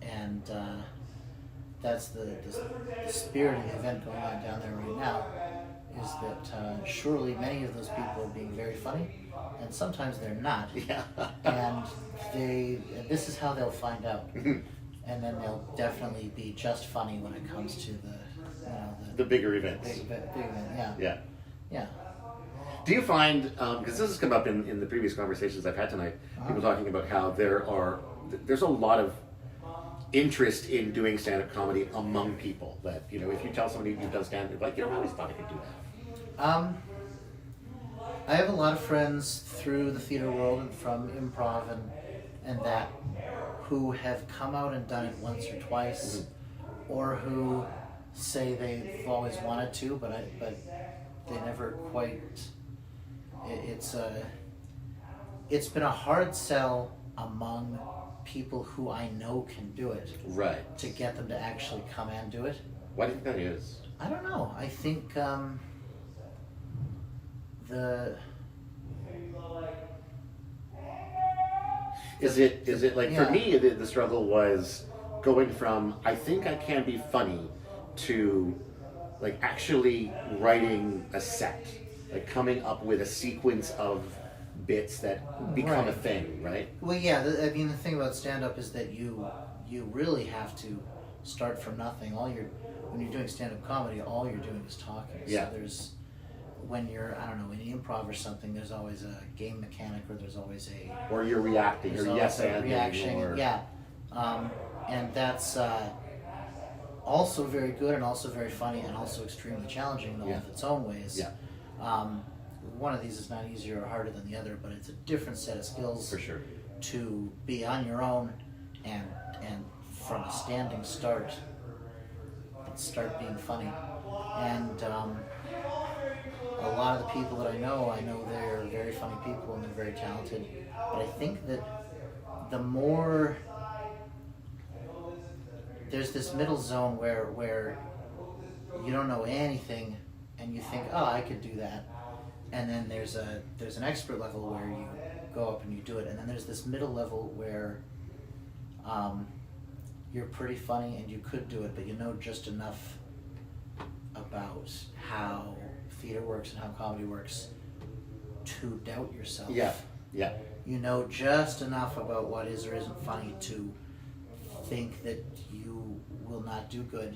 And that's the spirit of the event going on down there right now, is that surely many of those people are being very funny, and sometimes they're not. Yeah. And this is how they'll find out. And then they'll definitely be just funny when it comes to the bigger events. big event. Yeah. Yeah. Do you find, because this has come up in the previous conversations I've had tonight, people talking about how there's a lot of interest in doing stand-up comedy among people, that, if you tell somebody you've done stand-up, like, I always thought I could do that. I have a lot of friends through the theater world and from improv and that who have come out and done it once or twice, or who say they've always wanted to, but they never quite. It's been a hard sell among people who I know can do it. Right. To get them to actually come and do it. Why do you think that is? I don't know. I think Is it like, for me, the struggle was going from I think I can be funny to like actually writing a set, like coming up with a sequence of bits that become a thing, right? Well, yeah. The thing about stand-up is that you really have to start from nothing. When you're doing stand-up comedy, all you're doing is talking. Yeah. So when you're, I don't know, in improv or something, there's always a game mechanic, or there's always or you're reacting, or yes and reaction. or... Yeah. And that's also very good, and also very funny, and also extremely challenging in all of its own ways. Yeah. One of these is not easier or harder than the other, but it's a different set of skills. For sure. To be on your own and from a standing start being funny. And a lot of of the people that I know they're very funny people and they're very talented. But I think that the more there's this middle zone where you don't know anything and you think, oh, I could do that, and then there's an expert level where you go up and you do it, and then there's this middle level where you're pretty funny and you could do it, but you know just enough about how theater works and how comedy works to doubt yourself. Yeah. You know just enough about what is or isn't funny to think that you will not do good,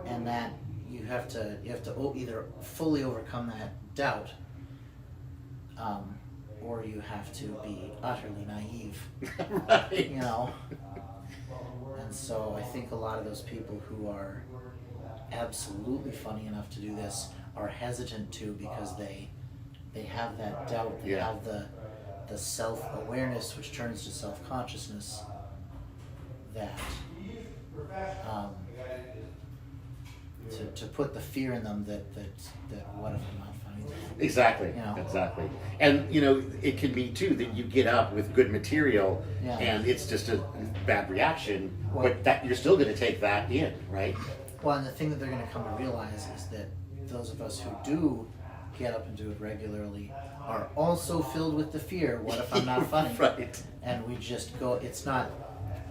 and that you have to either fully overcome that doubt, or you have to be utterly naive. Right. You know. And so I think a lot of those people who are absolutely funny enough to do this are hesitant to, because they have that doubt, they have the self-awareness, which turns to self-consciousness, that to put the fear in them that what if I'm not funny? Exactly. You know? Exactly. And it can be too that you get up with good material, Yeah. and it's just a bad reaction, Well- but that you're still going to take that in, right? Well, and the thing that they're going to come to realize is that those of us who do get up and do it regularly are also filled with the fear, what if I'm not funny? Right. And we just go, it's not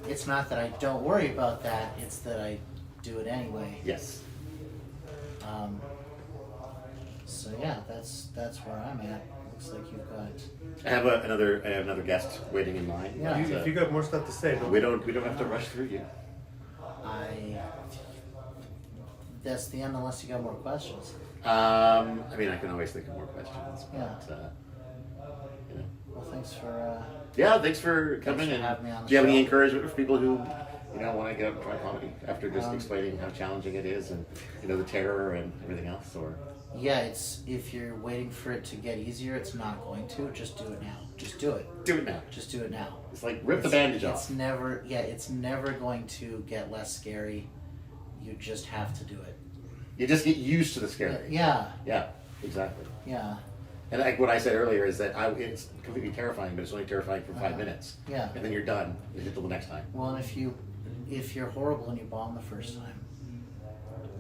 that I don't worry about that, it's that I do it anyway. Yes. So yeah, that's where I'm at. Looks like you've got. I have another guest waiting in line. Yeah. but, If you got more stuff to say, we don't have to rush through you. That's the end, unless you got more questions. I mean, I can always think of more questions. Yeah. But, Well, thanks for. yeah, thanks for coming. for And having me on the do you have any show. encouragement for people who want to get up and try comedy after just explaining how challenging it is and the terror and everything else? Or Yeah, it's if you're waiting for it to get easier, it's not going to. Just do it now. Just do it. do it now. Just do it now. It's like rip the bandage off. It's never going to get less scary. You just have to do it. You just get used to the scary. Yeah. Yeah, exactly. Yeah. And like what I said earlier is that it's completely terrifying, but it's only terrifying for 5 Uh-huh. minutes. Yeah. And then you're done. You hit till the next time. Well, and if you're horrible and you bomb the first time,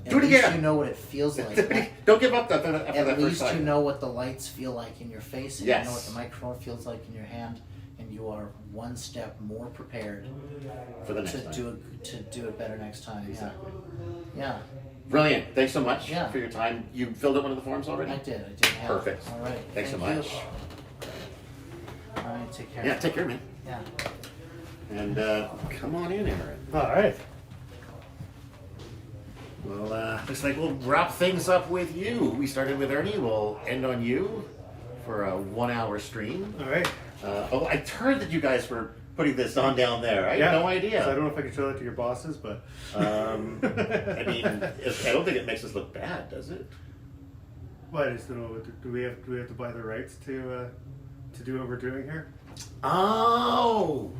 Do it at least again. you know what it feels like. Don't give up after that At first least time. you know what the lights feel like in your face, and Yes. you know what the microphone feels like in your hand, and you are one step more prepared for the next to time. do it better next time. Exactly. Yeah. Brilliant. Thanks so much Yeah. for your time. You filled out one of the forms already? I did. Have Perfect. All right. Thanks so Thank much. you. All right. Take care. Yeah, take care, man. Yeah. And come on in, Aaron. all right. Well, looks like we'll wrap things up with you. We started with Ernie. We'll end on you for a 1 hour stream. All right. I heard that you guys were putting this on down there. I Yeah. had no So I idea. don't know if I can show that to your bosses, but I mean, I don't think it makes us look bad, does it? well, I just don't know. Do we have to buy the rights to do what we're doing here? Oh,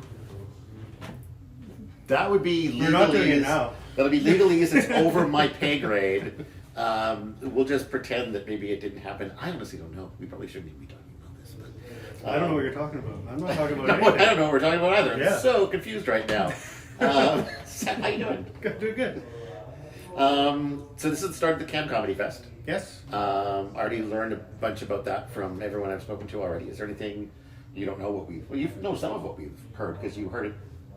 that would be legalese. We're not doing it now. That'll be legalese. It's over my pay grade. We'll just pretend that maybe it didn't happen. I honestly don't know. We probably shouldn't even be talking about this. But, I don't know what you're talking about. I'm not talking about No, anything. I don't know what we're talking about either. Yeah. I'm so confused right now. Sam, how you doing? Doing good. So this is the start of the KamComedyFest. Yes. I already learned a bunch about that from everyone I've spoken to already. Is there anything you don't know what you know some of what we've heard because you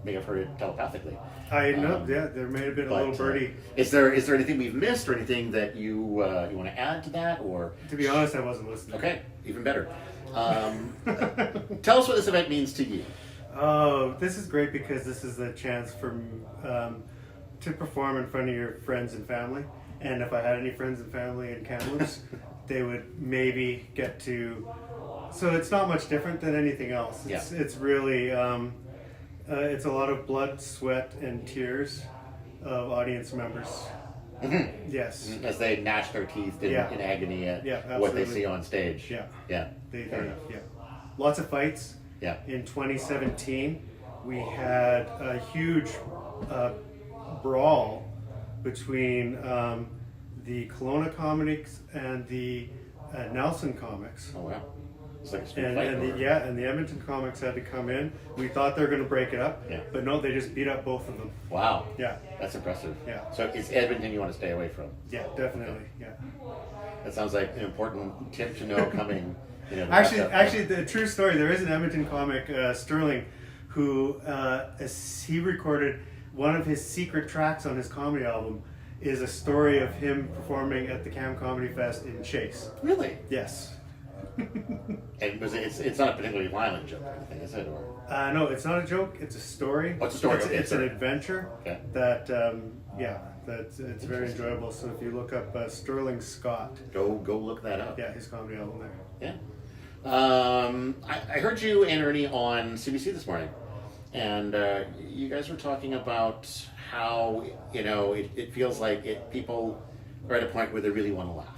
may have heard it telepathically. I know. Yeah, there may have been a little birdie. Is there anything we've missed or anything that you want to add to that or? To be honest, I wasn't listening. Okay, even better. Tell us what this event means to you. Oh, this is great because this is a chance for to perform in front of your friends and family. And if I had any friends and family in Kamloops, they would maybe get to. So it's not much different than anything else. It's really it's a lot of blood, sweat, and tears of audience members. Mm-hmm. Yes. As they gnash their teeth in agony at what they absolutely. see on stage. Yeah. Yeah. Fair enough. Yeah. Lots of fights. Yeah. In 2017, we had a huge brawl between the Kelowna Comics and the Nelson Comics. Oh wow. It's like a street And, fight. and the, yeah, and the Edmonton Comics had to come in. We thought they were going to break it up, Yeah. but no, they just beat up both of them. Wow. Yeah, That's impressive. Yeah. So it's Edmonton you want to stay away from. yeah, definitely, yeah. That sounds like an important tip to know coming. You know, to Actually, watch out. actually, the true story. There is an Edmonton comic, Sterling, who he recorded one of his secret tracks on his comedy album. Is a story of him performing at the KamComedyFest in Chase. Really? Yes. And it's not a particularly violent joke or anything, is it? Or No, it's not a joke. It's a story. Oh, it's a story, It's, okay, it's an sorry. adventure. Okay. That it's very enjoyable. So if you look up Sterling Scott, go look that up. yeah, his comedy album there. Yeah. I heard you and Ernie on CBC this morning, and you guys were talking about how it feels like people are at a point where they really want to laugh.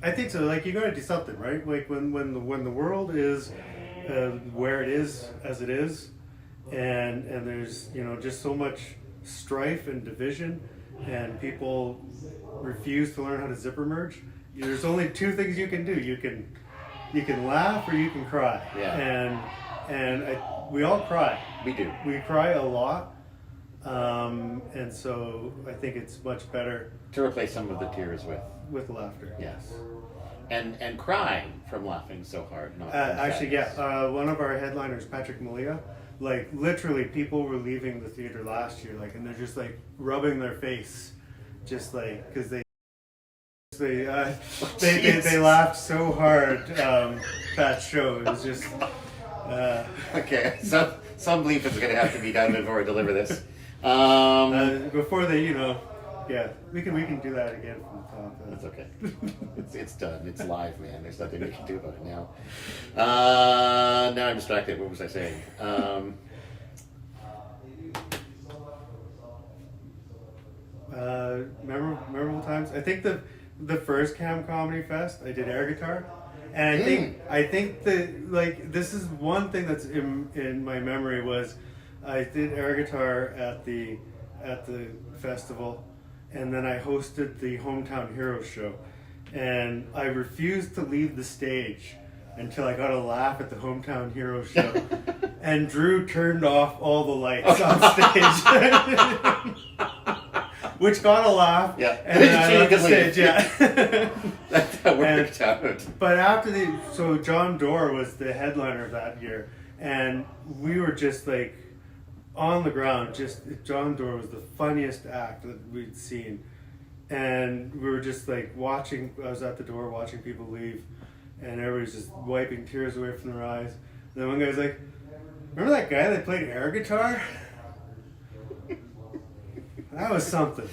I think so. Like you got to do something, right? Like when the world is where it is as it is, and there's just so much strife and division, and people refuse to learn how to zipper merge. There's only two things you can do. You can laugh or you can cry. Yeah. And we all cry. We do. We cry a lot, and so I think it's much better To replace some of the tears with laughter. yes, and crying from laughing so hard. Not from Actually, sadness. yeah. One of our headliners, Patrick Malia, like literally, people were leaving the theater last year, like, and they're just like rubbing their face, just like because they laughed so hard that show. It was just Okay, so some bleep is going to have to be done before we deliver this. before they, yeah, we can do that again from the top. That's okay. It's done. It's live, man. There's nothing we can do about it now. Now I'm distracted. What was I saying? Memorable times. I think the first KamComedyFest I did air guitar, and I think that like this is one thing that's in my memory was I did air guitar at the festival, and then I hosted the Hometown Heroes show, and I refused to leave the stage until I got a laugh at the Hometown Heroes show, and Drew turned off all the lights on stage. Which got a laugh, Yeah. and then I left the Leave. stage, yeah. That worked out. But after so John Doerr was the headliner of that year, and we were just like on the ground. Just John Doerr was the funniest act that we'd seen, and we were just like watching. I was at the door watching people leave, and everybody's just wiping tears away from their eyes. And then one guy's like, "Remember that guy that played air guitar? That was something."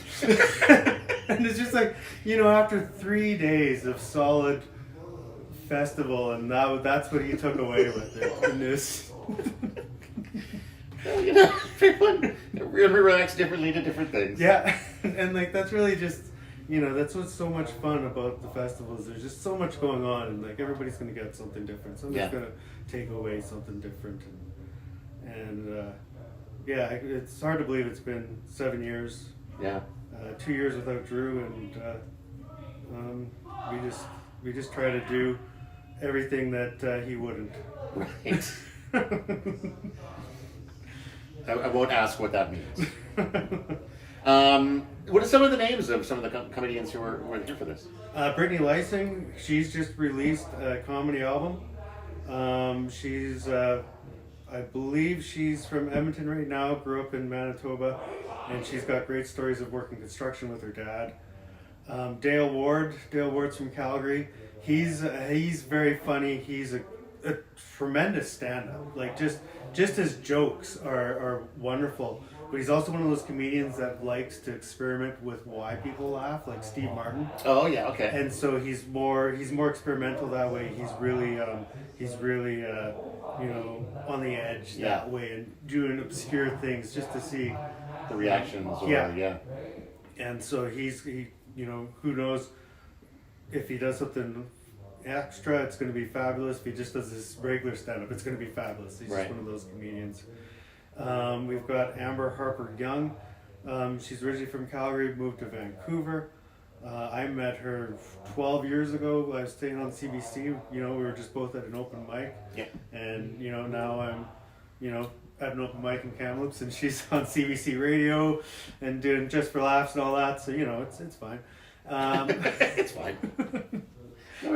And it's just like, after 3 days of solid festival, and that's what he took away with it. And this, People react differently to different things. yeah, and like that's really just, that's what's so much fun about the festivals. There's just so much going on, and like everybody's gonna get something different. Somebody's gonna take away something different, and yeah, it's hard to believe it's been 7 years. Yeah. 2 years without Drew, and we just try to do everything that he wouldn't. Right. I won't ask what that means. What are some of the names of some of the comedians who were here for this? Brittany Lysing, she's just released a comedy album. She's, I believe she's from Edmonton right now, grew up in Manitoba, and she's got great stories of working construction with her dad. Dale Ward's from Calgary. He's very funny. He's a tremendous stand-up. Like just his jokes are wonderful. But he's also one of those comedians that likes to experiment with why people laugh, like Steve Martin. Oh yeah, okay. And so he's more experimental that way. He's really on the edge that way, and doing obscure things just to see The reactions. Or, yeah. And so he who knows if he does something extra, it's going to be fabulous. If he just does his regular stand-up, it's going to be fabulous. He's just one of those comedians. We've got Amber Harper Young. She's originally from Calgary, moved to Vancouver. I met her 12 years ago. I was staying on CBC. We were just both at an open mic. Yeah. And, now I'm, at an open mic in Kamloops, and she's on CBC radio and doing Just for Laughs and all that. So, it's fine. It's fine.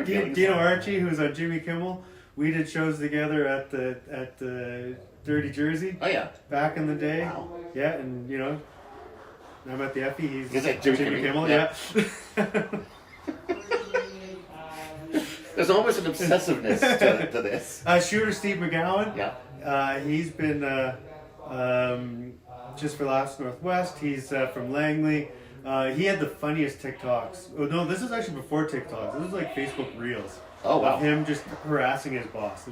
Dino Archie, who's on Jimmy Kimmel, we did shows together at the Dirty Jersey. Oh, yeah. Back in the day. Wow. Yeah, and, I'm at the Effie. He's at Jimmy Kimmel, yeah. There's almost an obsessiveness to this. Shooter Steve McGowan. Yeah. He's been Just for Laughs Northwest. He's from Langley. He had the funniest TikToks. Oh no, this is actually before TikToks. This was like Facebook Reels. Oh wow. Of him just harassing his boss.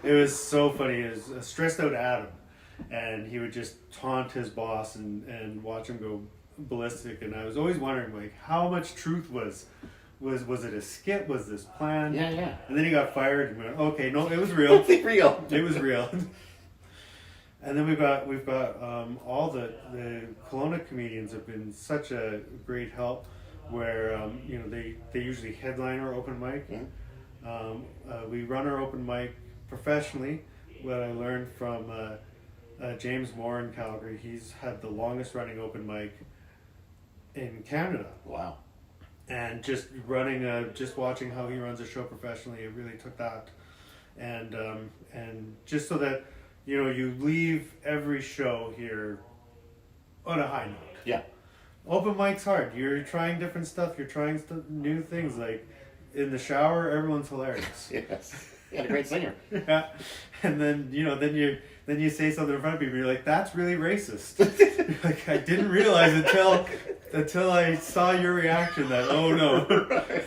It was so funny. It was a stressed out Adam, and he would just taunt his boss and watch him go ballistic. And I was always wondering, like, how much truth was it a skit? Was this planned? Yeah. And then he got fired and went, okay, no, it was real. Real. It was real. And then we've got all the Kelowna comedians have been such a great help, where they usually headline our open mic. Mm-hmm. We run our open mic professionally. What I learned from James Moore in Calgary, he's had the longest running open mic in Canada. Wow. And just watching how he runs a show professionally, it really took that, and just so that you leave every show here on a high note. Yeah. Open mic's hard. You're trying different stuff. You're trying new things. Like in the shower, everyone's hilarious. Yes. You had a great singer. Yeah. And then then you say something in front of people. You're like, that's really racist. Like, I didn't realize until I saw your reaction that, oh no,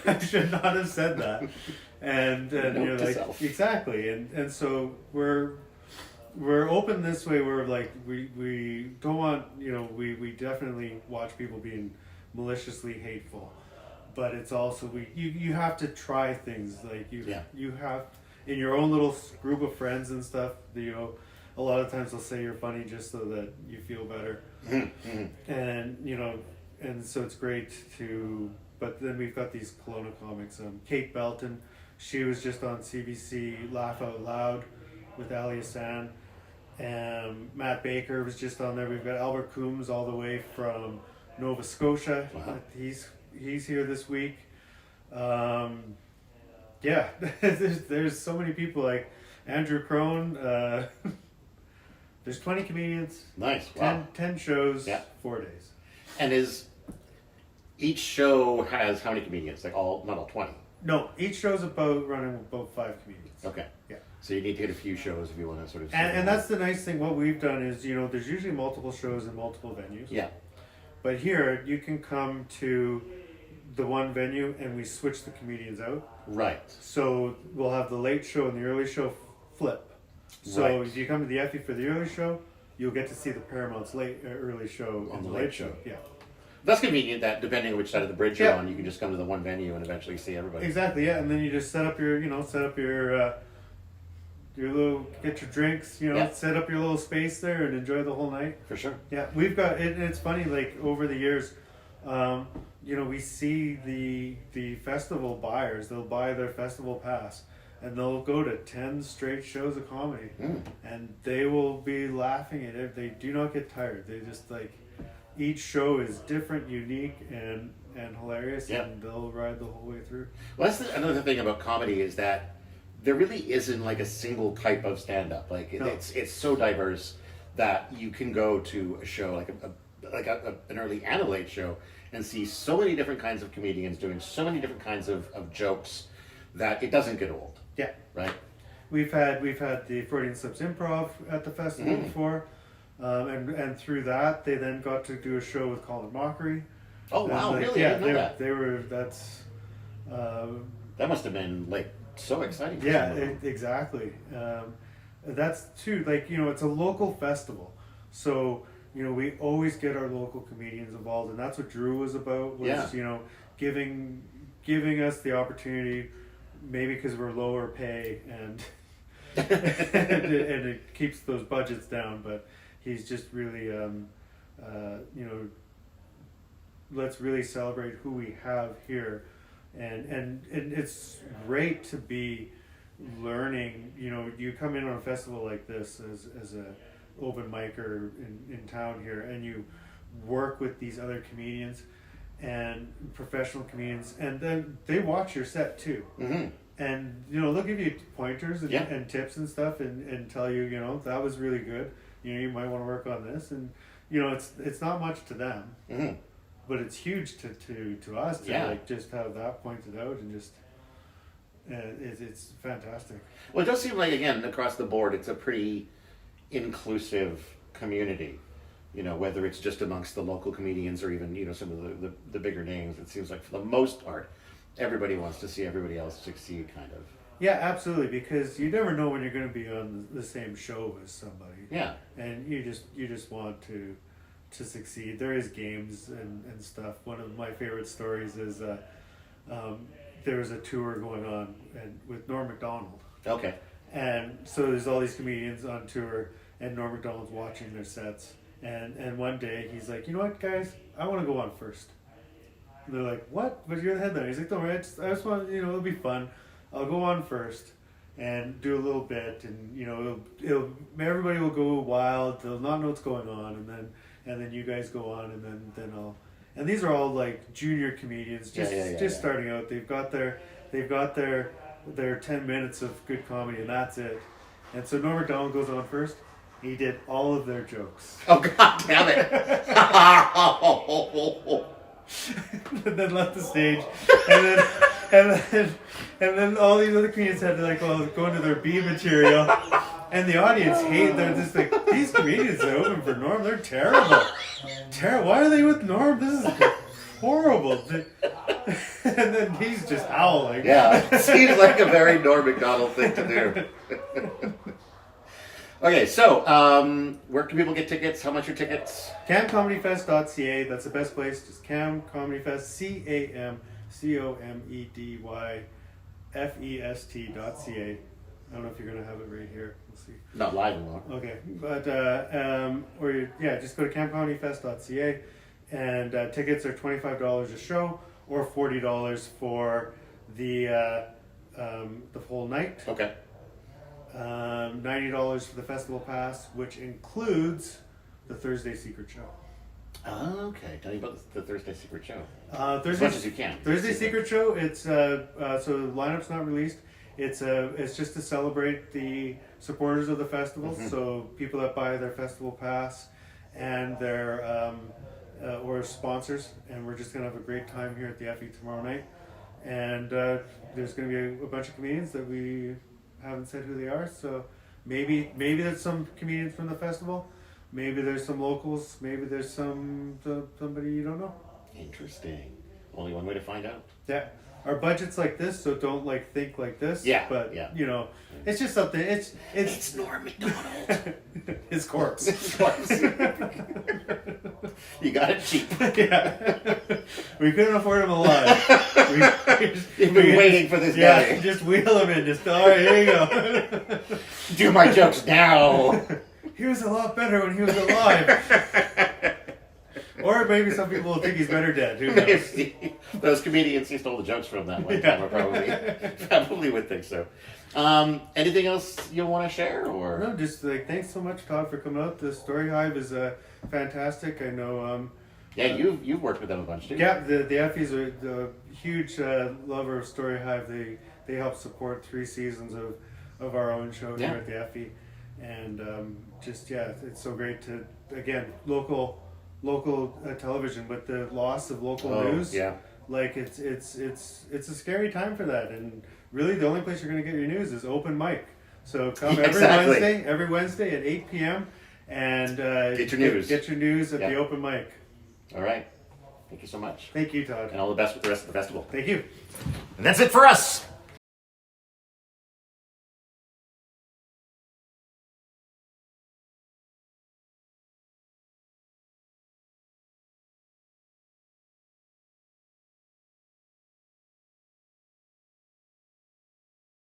I should not have said that. And you're like, self. exactly. And so we're open this way. We're like, we don't want, we definitely watch people being maliciously hateful, but it's also you have to try things. Like you have in your own little group of friends and stuff. A lot of times they'll say you're funny just so that you feel better. Mm-hmm. And so it's great to. But then we've got these Kelowna comics. Kate Belton, she was just on CBC Laugh Out Loud with Ali Hassan. Matt Baker was just on there. We've got Albert Coombs all the way from Nova Scotia. Wow. He's here this week. Yeah, there's so many people, like Andrew Crone. There's 20 comedians. Nice. Wow. 10 shows. Yeah. 4 days. And each show has how many comedians? Like not all 20. No, each show's running about 5 comedians. Okay. Yeah. So you need to get a few shows if you want to sort of. And that's the nice thing. What we've done is, there's usually multiple shows in multiple venues. Yeah. But here, you can come to the one venue and we switch the comedians out. Right. So we'll have the late show and the early show flip. So Right. if you come to the Effie for the early show, you'll get to see the Paramount's early show On and the the late late show. show. Yeah. That's convenient that depending on which side of the bridge you're Yeah. on, you can just come to the one venue and eventually see everybody. Exactly. Yeah, and then you just set up your little, get your drinks, Yeah. set up your little space there and enjoy the whole night. For sure. Yeah, we've got it. It's funny, like over the years, we see the festival buyers. They'll buy their festival pass, and they'll go to 10 straight shows of comedy, and they will be laughing at it. They do not get tired. They just each show is different, unique, and hilarious, Yeah. and they'll ride the whole way through. Well, that's another thing about comedy is that there really isn't like a single type of stand-up. Like No. it's so diverse that you can go to a show like an early and a late show and see so many different kinds of comedians doing so many different kinds of jokes that it doesn't get old. Yeah. Right. We've had the Freudian Slips Improv at the festival before, and through that they then got to do a show with Colin Mockery. Oh wow! And, Really? Yeah, I didn't know that. they were. That's. That must have been so exciting. For Yeah, someone. exactly. That's too it's a local festival, so we always get our local comedians involved, and that's what Drew was about. Was giving us the opportunity, maybe because we're lower pay and and it keeps those budgets down, but he's just really let's really celebrate who we have here, and it's great to be learning. You know, you come in on a festival like this as a open micer in town here, and you work with these other comedians and professional comedians, and then they watch your set too. Mm-hmm. And, you know, they'll give you pointers and, Yeah. and tips and stuff, and tell you, you know, that was really good. You know, you might want to work on this. And, you know, it's not much to them, Mm-hmm. but it's huge to us to Yeah. like just have that pointed out, and just it's fantastic. Well, it does seem like, again, across the board, it's a pretty inclusive community. You know, whether it's just amongst the local comedians or even, you know, some of the bigger names, it seems like for the most part, everybody wants to see everybody else succeed, kind of. Yeah, absolutely, because you never know when you're going to be on the same show as somebody. Yeah. And you just want to succeed. There is games and stuff. One of my favorite stories is there was a tour going on with Norm Macdonald. Okay. And so there's all these comedians on tour, and Norm Macdonald's watching their sets. And one day he's like, you know what, guys, I want to go on first. And they're like, what? But you're the headliner. He's like, don't worry, I just want, you know, it'll be fun. I'll go on first and do a little bit, and you know, it'll everybody will go wild. They'll not know what's going on, and then you guys go on, and then I'll. And these are all like junior comedians, just starting out. They've got their 10 minutes of good comedy, and that's it. And so Norm Macdonald goes on first. He did all of their jokes. Oh, God damn it. And then left the stage, and then all these other comedians had to like go into their B material, and the audience they're just like, these comedians that open for Norm, they're terrible. Why are they with Norm? This is horrible. And then he's just howling. Yeah, it seems like a very Norm Macdonald thing to do. Okay, so where can people get tickets? How much are tickets? KamComedyFest.ca. That's the best place. Just KamComedyFest. KamComedyFest.ca. I don't know if you're gonna have it right here. We'll see. Not live anymore. Okay, but just go to KamComedyFest.ca, and tickets are $25 a show, or $40 for the whole night. Okay. $90 for the festival pass, which includes the Thursday Secret Show. Okay, tell me about the Thursday Secret Show. As much as you can. Thursday Secret Show. It's so the lineup's not released. It's just to celebrate the supporters of the festival. Mm-hmm. So people that buy their festival pass and their or sponsors, and we're just gonna have a great time here at the FE tomorrow night. And there's gonna be a bunch of comedians that we haven't said who they are, so maybe there's some comedians from the festival, maybe there's some locals, maybe there's somebody you don't know. Interesting. Only one way to find out. Yeah, our budget's like this, so don't think like this. Yeah, but yeah. you know, it's just something. It's Norm Macdonald. His corpse. You got it cheap. Yeah, we couldn't afford him alive. You've been waiting for this guy. Just wheel him in. Just all right, here you go. Do my jokes now. He was a lot better when he was alive. Or maybe some people will think he's better dead. Who knows? Those comedians he stole the jokes from that one time, I probably would think so. Anything else you want to share, or no? Just like, thanks so much, Todd, for coming out. The Story Hive is fantastic. I know. Yeah, you've worked with them a bunch too. Yeah, the Effies are the huge lover of Story Hive. They help support 3 seasons of our own show here at the Effie, and it's so great to again local television, but the loss of local news. Yeah. Like it's a scary time for that, and really the only place you're going to get your news is open mic. So come every Wednesday at 8 p.m. and get your news. Get your news at the open mic. All right. Thank you so much. Thank you, Todd. And all the best with the rest of the festival. Thank you. And that's it for us.